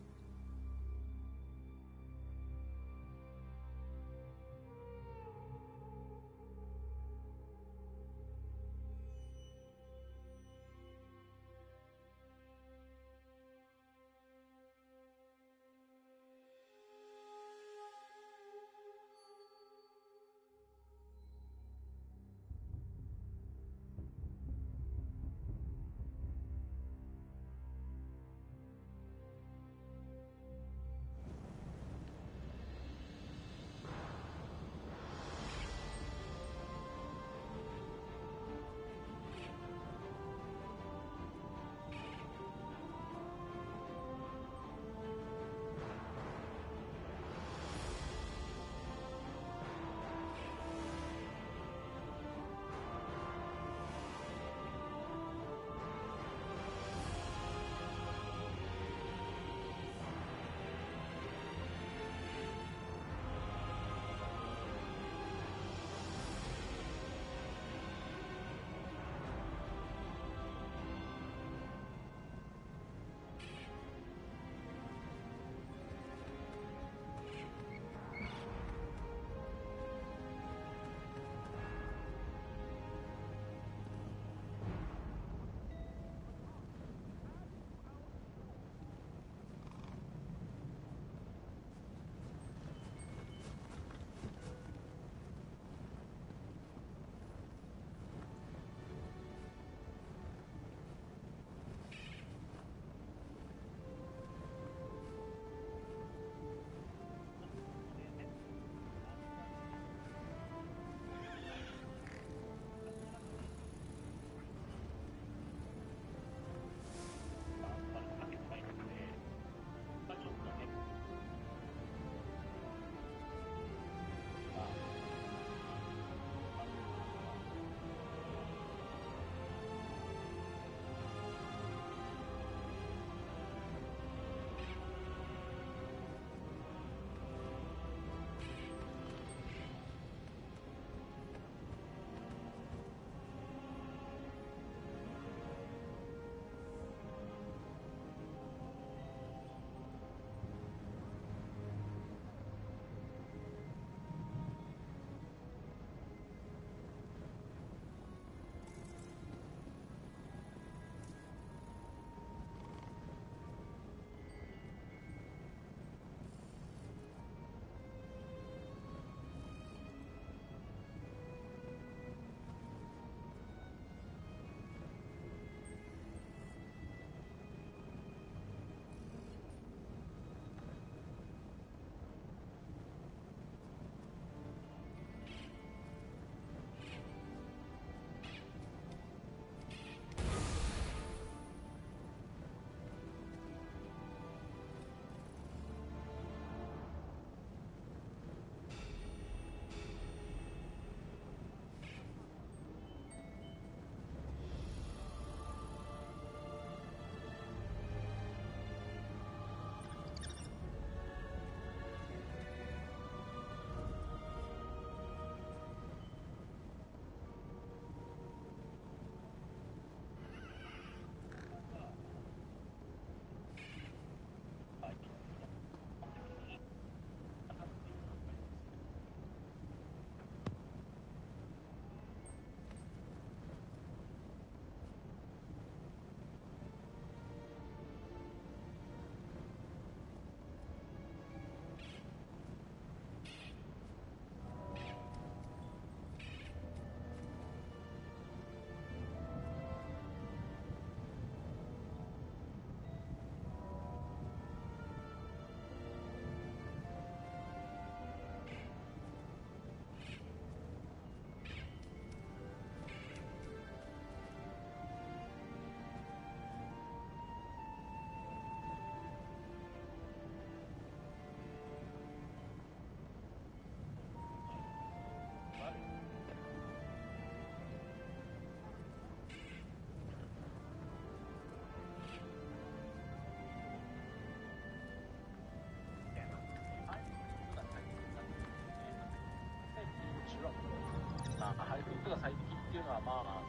いうのは、まあ、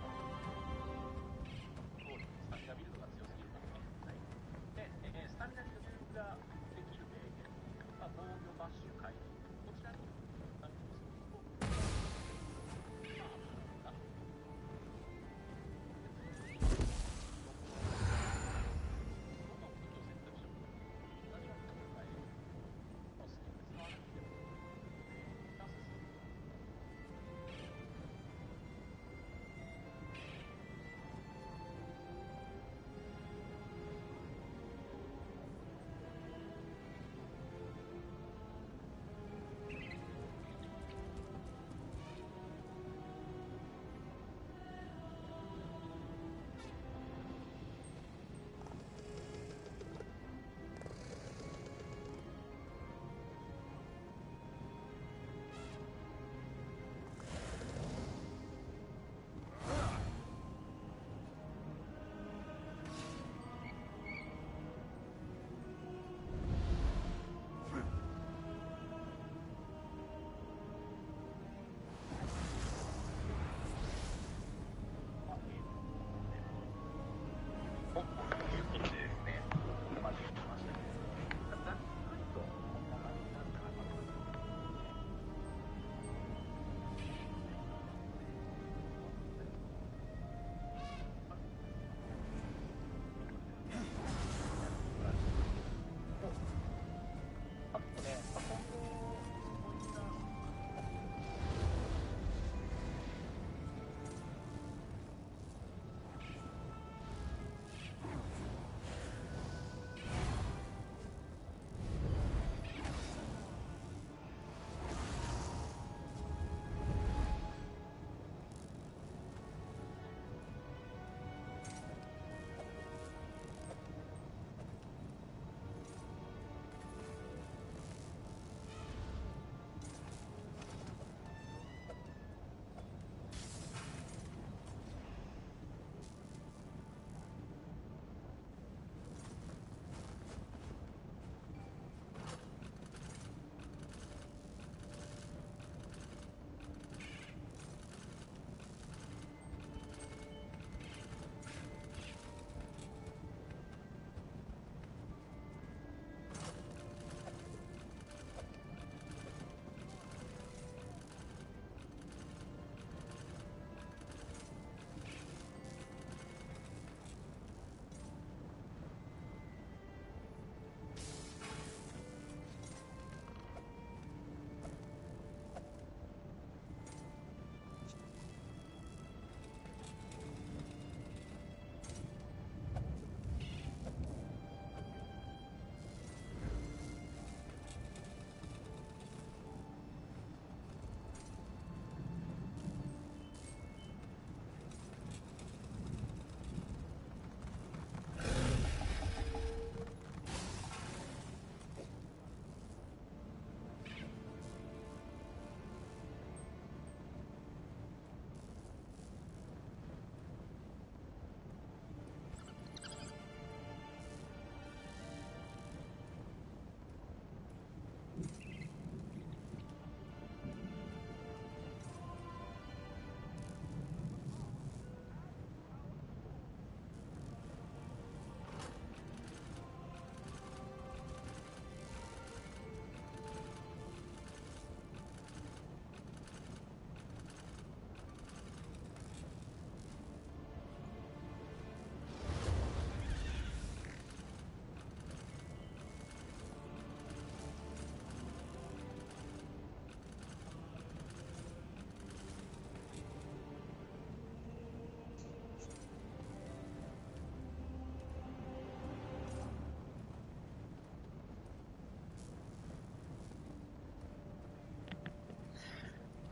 そうですね、スタミナビルドが強すぎるかもしれない。で、スタミナに余裕ができる名言、まあ、防御バッシュ回避、こちらにスタミナをすると、まあ、なるほど。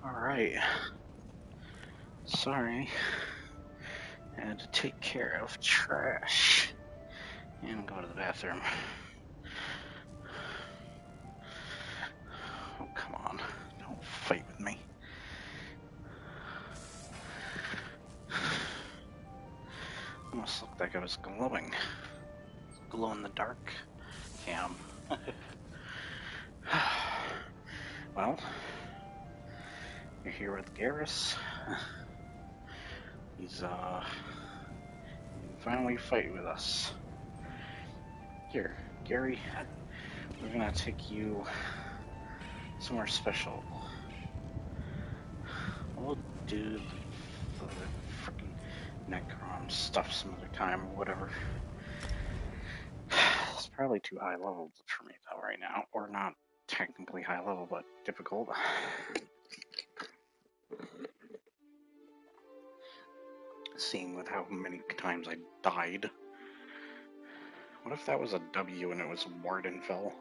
Alright. Sorry. I had to take care of trash and go to the bathroom. Oh, come on. Don't fight with me. Almost looked like I was glowing. Glow in the dark cam. Well, you're here with Garrus. He's finally fight with us. Here, Gary, we're gonna take you somewhere special. We'll do the freaking Necron stuff some other time or whatever. It's probably too high level for me though right now, or not technically high level, but difficult. Seeing with how many times I died. What if that was a W and it was Wardenfell?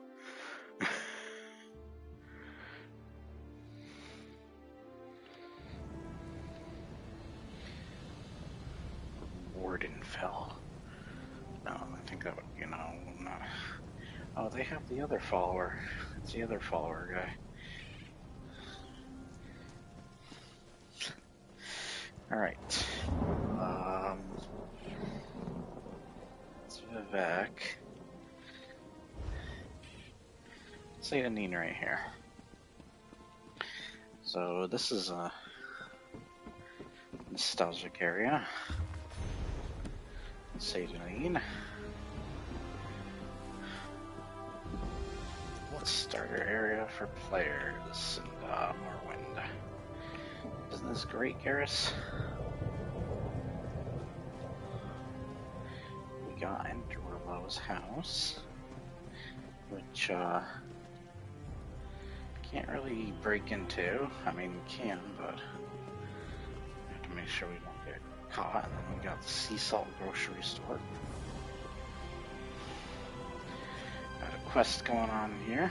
Wardenfell. No, I think that would, not. Oh, they have the other follower. It's the other follower guy. Alright. It's Vivek. Say to Nina right here. So this is a nostalgic area. Say to Nina. Starter area for players and Morrowind. Isn't this great, Garrus? We got Endorlo's house, which can't really break into. I mean, we can, but we have to make sure we don't get caught. And then we got the Sea Salt grocery store. Got a quest going on here.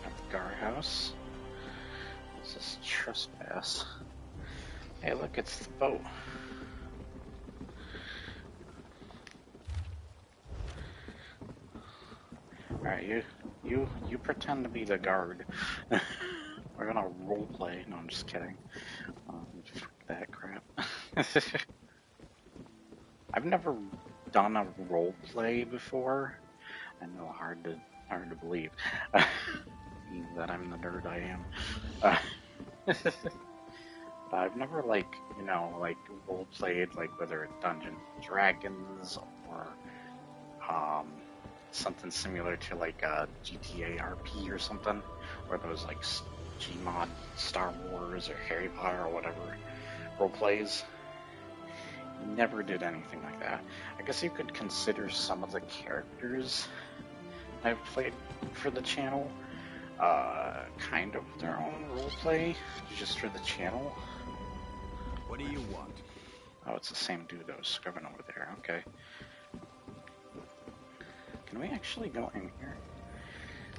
Got the guard house. This is trespass. Hey, look, it's the boat. Alright, you pretend to be the guard. We're gonna roleplay. No, I'm just kidding. That crap. I've never done a roleplay before. I know, hard to believe that I'm the nerd I am. But I've never role played, like whether it's Dungeons and Dragons or something similar to like a GTA RP or something, or those like Gmod Star Wars or Harry Potter or whatever role plays. Never did anything like that. I guess you could consider some of the characters I've played for the channel kind of their own roleplay, just for the channel. What do you want? Oh, it's the same dude that was scrubbing over there. Okay. Can we actually go in here?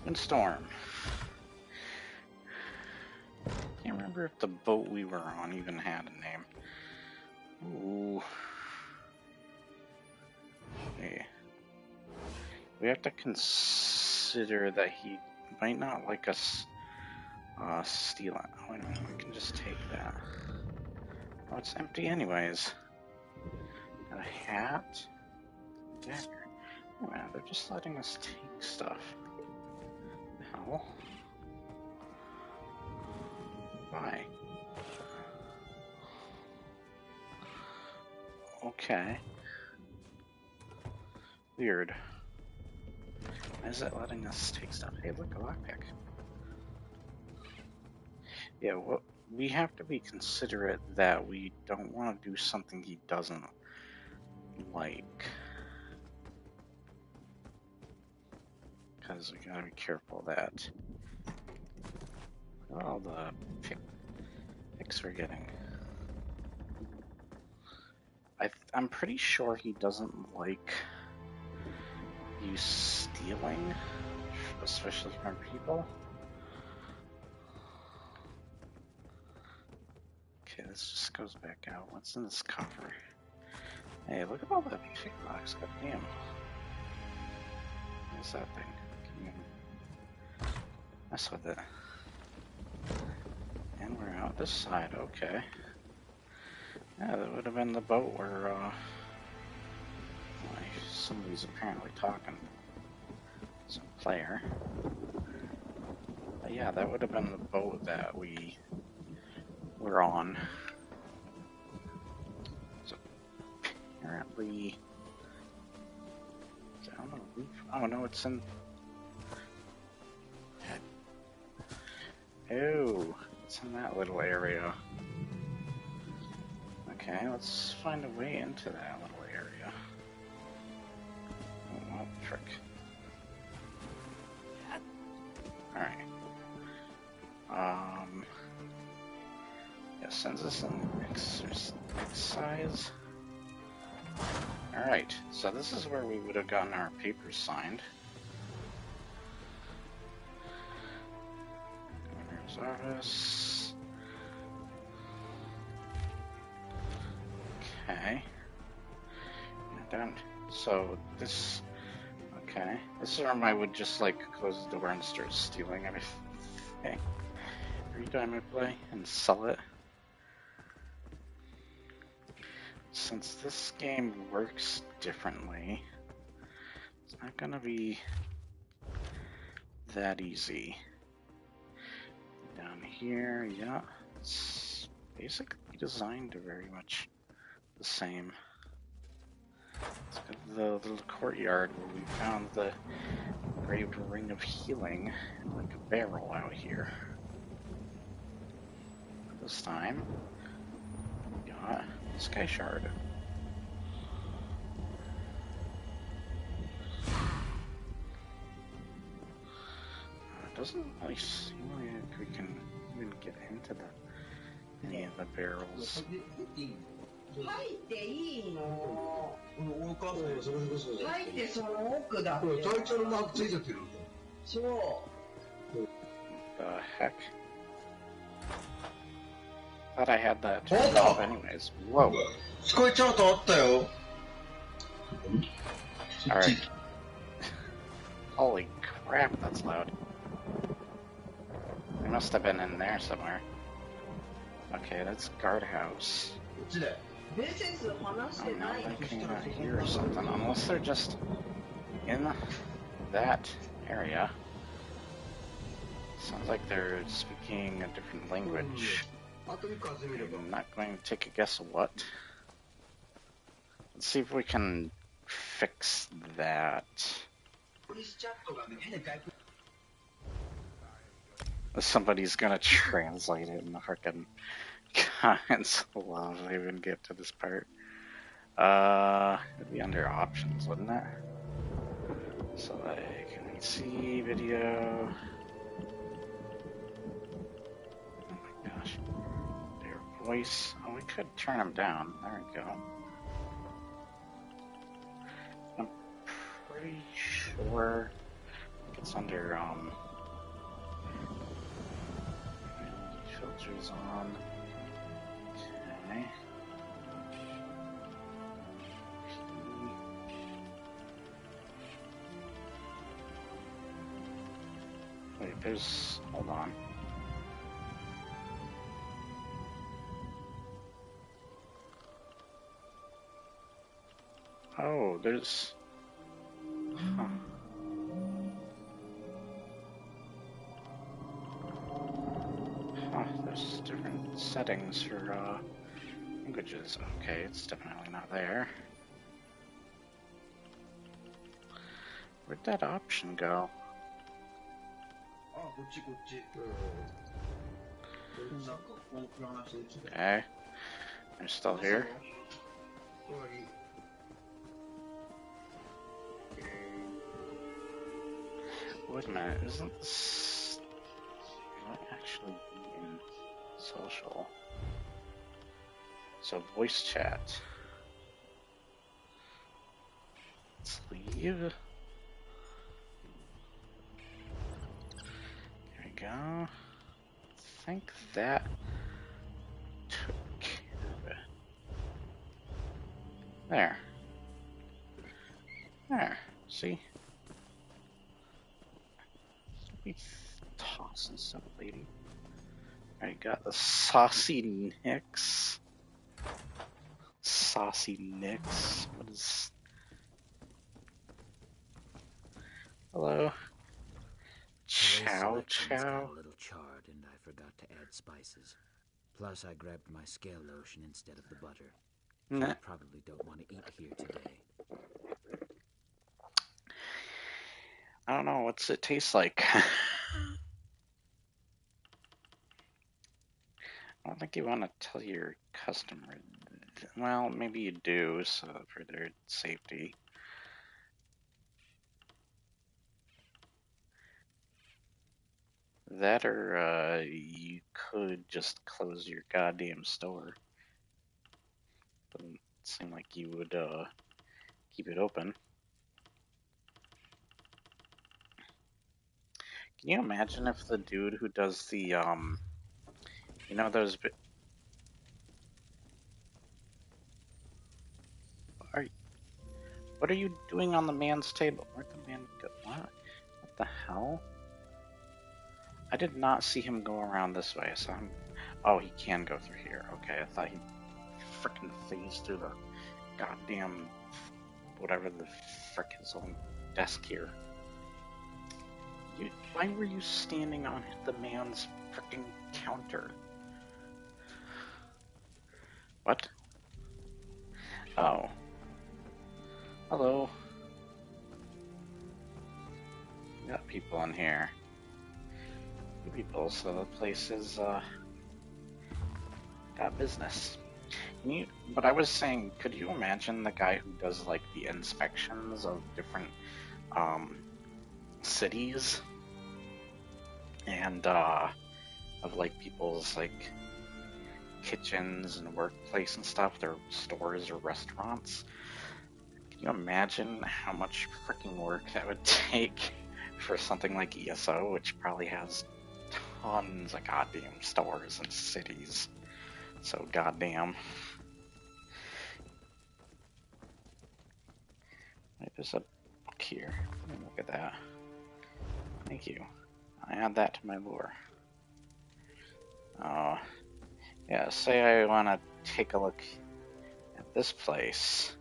Windstorm. Can't remember if the boat we were on even had a name. Ooh. Hey. We have to consider that he might not like us steal it. Oh, wait a minute, we can just take that. Oh, it's empty anyways. Got a hat. Dagger. Wait a minute, they're just letting us take stuff. The hell? Why? Okay. Weird. Why is it letting us take stuff? Hey, look, a lockpick. Yeah, well, we have to be considerate that we don't want to do something he doesn't like. Because we gotta be careful of that. Look at all the picks we're getting. I'm pretty sure he doesn't like you stealing, especially from people. Okay, this just goes back out. What's in this coffer? Hey, look at all that pickbox. God damn. What's that thing? Can you mess with it? And we're out this side. Okay. Yeah, that would have been the boat where somebody's apparently talking. Some player. Yeah, that would have been the boat that we were on. So apparently, is it on the roof? Oh no, it's in. Oh, it's in that little area. Okay, let's find a way into that little area. Oh, well, frick. Alright. Yeah, sends us an exercise. Alright, so this is where we would have gotten our papers signed. Governor's office. Okay. Done. So this. Okay. This is where I would just like close the door and start stealing everything. Every time I play and sell it. Since this game works differently, it's not gonna be that easy. Down here, yeah, it's basically designed very much the same. It's got the little courtyard where we found the engraved ring of healing and like a barrel out here. This time, we got a sky shard. It doesn't really seem like we can even get into any of the barrels. 入っていいの。お母さんそれこそ。入ってその奥だって。隊長のマークついちゃってる。そう。The heck? Thought I had that turned off anyways. Whoa. スカイチャートあったよ。Alright. Holy crap, that's loud. They must have been in there somewhere. Okay, that's guardhouse. Oh, no, they came out here or something. Unless they're just in that area. Sounds like they're speaking a different language. I'm not going to take a guess of what. Let's see if we can fix that. Somebody's gonna translate it in the frickin' comments while I even get to this part. It'd be under options, wouldn't it? So like, can we see video? Oh my gosh. Their voice. Oh, we could turn them down. There we go. I'm pretty sure it's under, filters on. Okay. Wait, there's, hold on. Oh, there's, huh. There's different settings for languages. Okay, it's definitely not there. Where'd that option go? Okay, they're still here. Wait a minute, isn't this might actually be in social? So voice chat. Let's leave. There we go. I think that took care of it. There. There. See? Be tossing stuff, lady. I got the saucy Nicks. Saucy Nicks. What is? Hello. Chow Chow things got chow. a little charred and I forgot to add spices. Plus, I grabbed my scale lotion instead of the butter. Nah. You probably don't want to eat here today. I don't know, what's it taste like? I don't think you want to tell your customer. Well, maybe you do, so for their safety. That or you could just close your goddamn store. Doesn't seem like you would keep it open. Can you imagine if the dude who does the you know those what are you doing on the man's table? Where'd the man go? What the hell? I did not see him go around this way. I saw him. Oh, he can go through here. Okay, I thought he frickin' phased through the goddamn whatever the frick is on desk here. Why were you standing on the man's frickin' counter? What? Oh. Hello. We got people in here. Few people, so the place is got business. But I was saying, could you imagine the guy who does like the inspections of different cities and of like people's like kitchens and workplace and stuff, their stores or restaurants? Can you imagine how much freaking work that would take for something like ESO, which probably has tons of goddamn stores and cities? So goddamn. Wait, there's a book here. Let me look at that. Thank you. I add that to my lore. Oh, yeah, say I want to take a look at this place.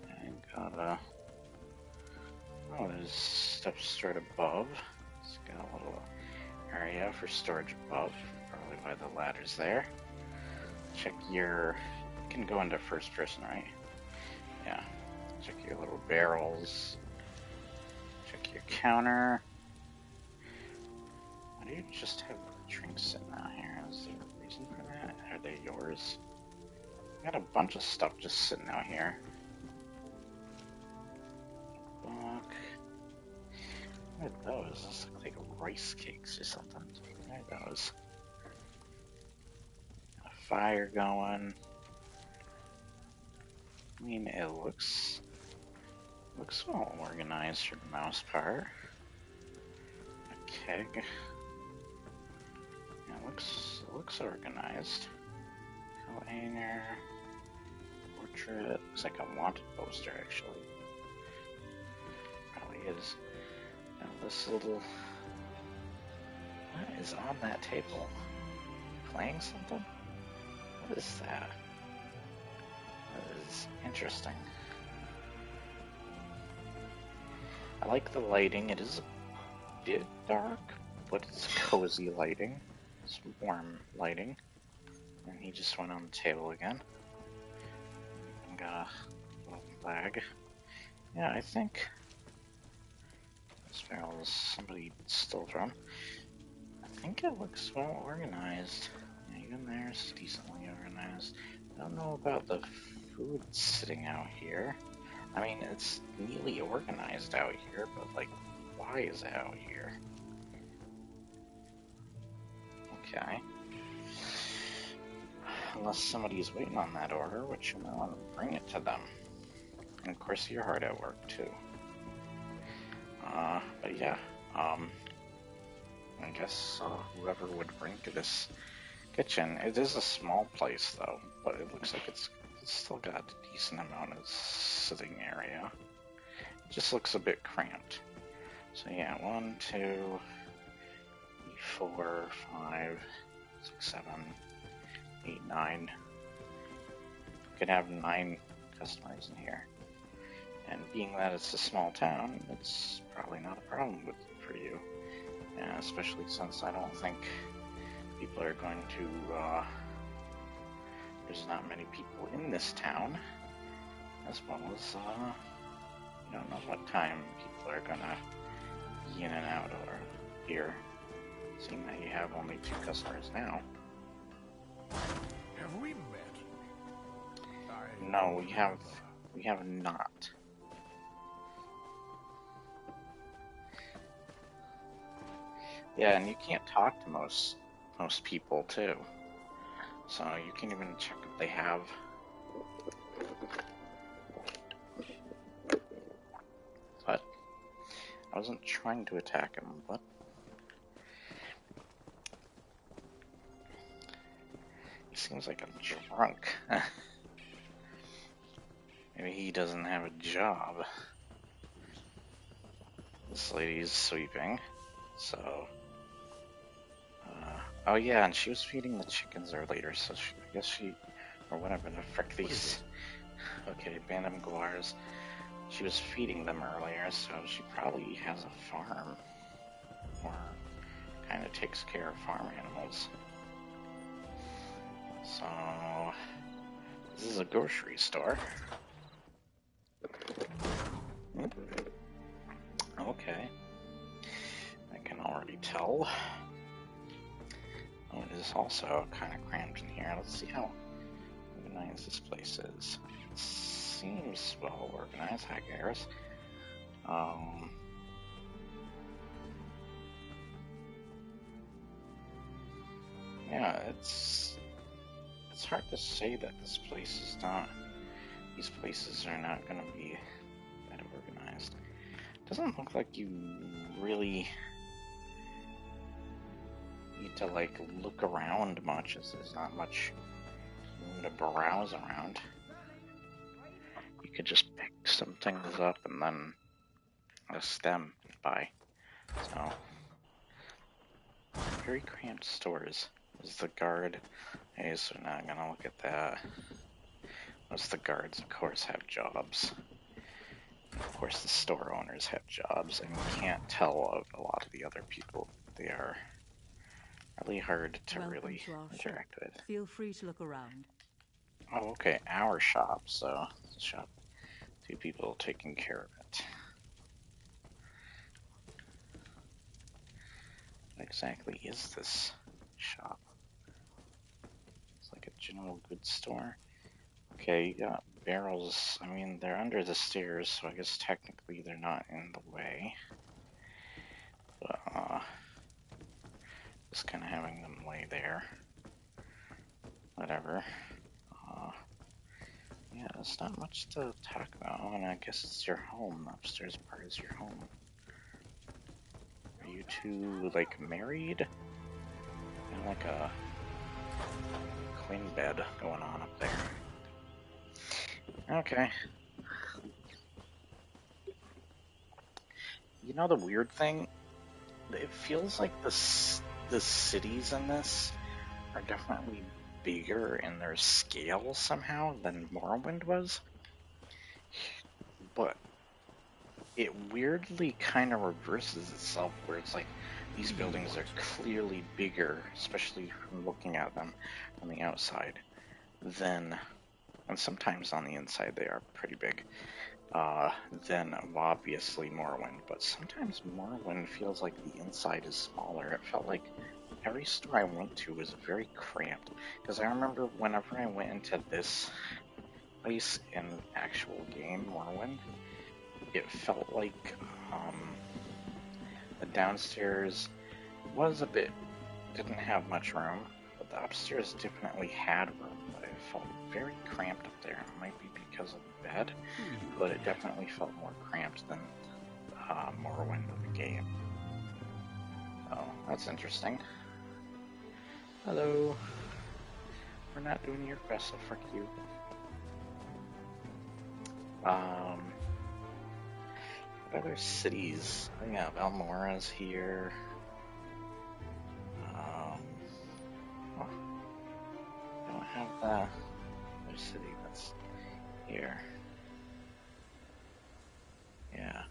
I gotta... Oh, there's stuff stored above. It's got a little area for storage above. Probably why the ladder's there. Check your... You can go into first person, right? Yeah. Check your little barrels. Check your counter. Why do you just have drinks sitting out here? Is there a reason for that? Are they yours? I got a bunch of stuff just sitting out here. Book. What are those? Those look like rice cakes or something. What are those? Got a fire going. I mean, it looks well organized for the most part. A keg. Yeah, it looks organized. Coat hanger. Portrait. Looks like a wanted poster, actually. Probably is. Now this little... What is on that table? Playing something? What is that? That is interesting. I like the lighting. It is a bit dark, but it's cozy lighting. It's warm lighting. And he just went on the table again. And got a little flag. Yeah, I think this barrel is somebody stole from. I think it looks well organized. Yeah, even there it's decently organized. I don't know about the food sitting out here. I mean, it's neatly organized out here, but like, why is it out here? Okay. Unless somebody's waiting on that order, which you might want to bring it to them. And of course, you're hard at work too. But yeah, I guess whoever would bring to this kitchen, it is a small place though, but it looks like it's still got a decent amount of sitting area. It just looks a bit cramped. So yeah, 1, 2, 3, 4, 5, 6, 7, 8, 9. You could have 9 customers in here. And being that it's a small town, it's probably not a problem for you. Especially since I don't think people are going to, there's not many people in this town, as well as, you don't know what time people are gonna be in and out or here, seeing that you have only 2 customers now. Have we met? No, we have not. Yeah, and you can't talk to most people too. So you can even check if they have. But I wasn't trying to attack him, but he seems like a drunk. Maybe he doesn't have a job. This lady's sweeping, so. Oh yeah, and she was feeding the chickens earlier, so I guess she, or whatever the frick these. Okay, Bandam Guars. She was feeding them earlier, so she probably has a farm, or kind of takes care of farm animals. So, this is a grocery store. Okay. I can already tell. Oh, it is also kind of crammed in here. Let's see how organized this place is. It seems well organized. Hi, Garrus. Yeah, it's hard to say that this place is not. These places are not going to be that organized. Doesn't look like you really need to like look around much, as there's not much room to browse around. You could just pick some things up and then list them by. So very cramped stores. Is the guard? Okay, so now I'm gonna look at that. Most of the guards, of course, have jobs. Of course, the store owners have jobs, and you can't tell of a lot of the other people. They are really hard to really interact with. Feel free to look around. Oh, okay, our shop, so shop. 2 people taking care of it. What exactly is this shop? It's like a general goods store. Okay, you got barrels. I mean, they're under the stairs, so I guess technically they're not in the way. But, just kind of having them lay there. Whatever. Yeah, there's not much to talk about. Oh, and I guess it's your home. Upstairs part is your home. Are you 2, like, married? And like a queen bed going on up there. Okay. You know the weird thing? It feels like the cities in this are definitely bigger in their scale somehow than Morrowind was. But it weirdly kind of reverses itself, where it's like these buildings are clearly bigger, especially from looking at them on the outside, than, and sometimes on the inside they are pretty big, than obviously Morrowind. But sometimes Morrowind feels like the inside is smaller. It felt like every store I went to was very cramped, because I remember whenever I went into this place in actual game, Morrowind, it felt like the downstairs was a bit, didn't have much room, but the upstairs definitely had room, but it felt very cramped up there. It might be because of the bed, but it definitely felt more cramped than Morrowind of the game. So, that's interesting. Hello. We're not doing your quest, so frick you. What other cities? Oh yeah, Valmora's here. I don't have the other city that's here. Yeah.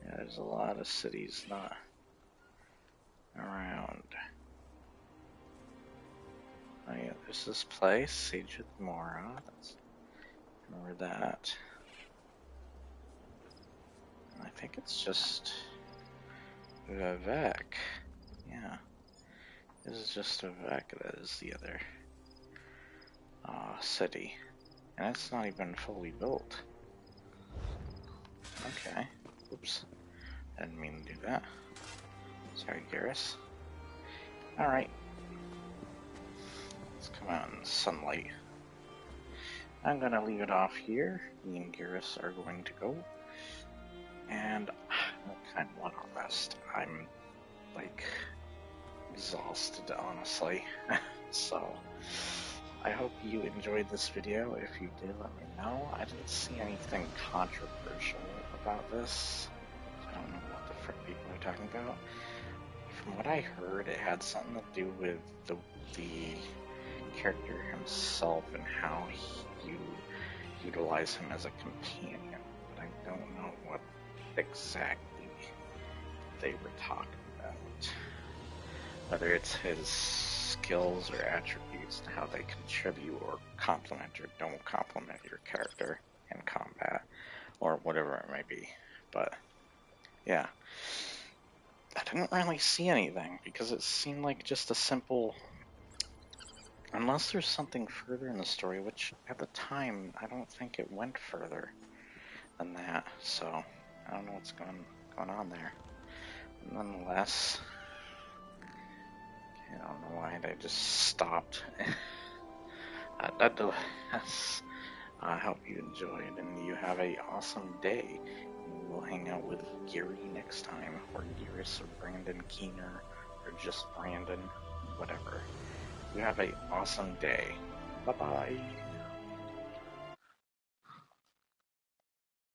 Yeah, there's a lot of cities not around. Oh yeah, there's this place, Siege of Mora. Remember that. And I think it's just Vivek. Yeah. This is just Vivek, that is the other city. And it's not even fully built. Okay. Oops. I didn't mean to do that. Sorry, Garrus. Alright. Let's come out in sunlight. I'm gonna leave it off here. Me and Garrus are going to go. And I kind of want to rest. I'm, like, exhausted, honestly. So, I hope you enjoyed this video. If you did, let me know. I didn't see anything controversial about this. I don't know what the frick people are talking about. From what I heard, it had something to do with the character himself and how you utilize him as a companion. But I don't know what exactly they were talking about. Whether it's his skills or attributes and how they contribute or complement or don't complement your character in combat, or whatever it may be. But yeah, I didn't really see anything because it seemed like just a simple, unless there's something further in the story, which at the time I don't think it went further than that, so I don't know what's going on there. Nonetheless, I don't know why they just stopped. Nonetheless, I hope you enjoyed and you have a awesome day. We'll hang out with Gary next time, or Garrus, or Brandon Keener, or just Brandon, whatever. You have a awesome day. Bye-bye.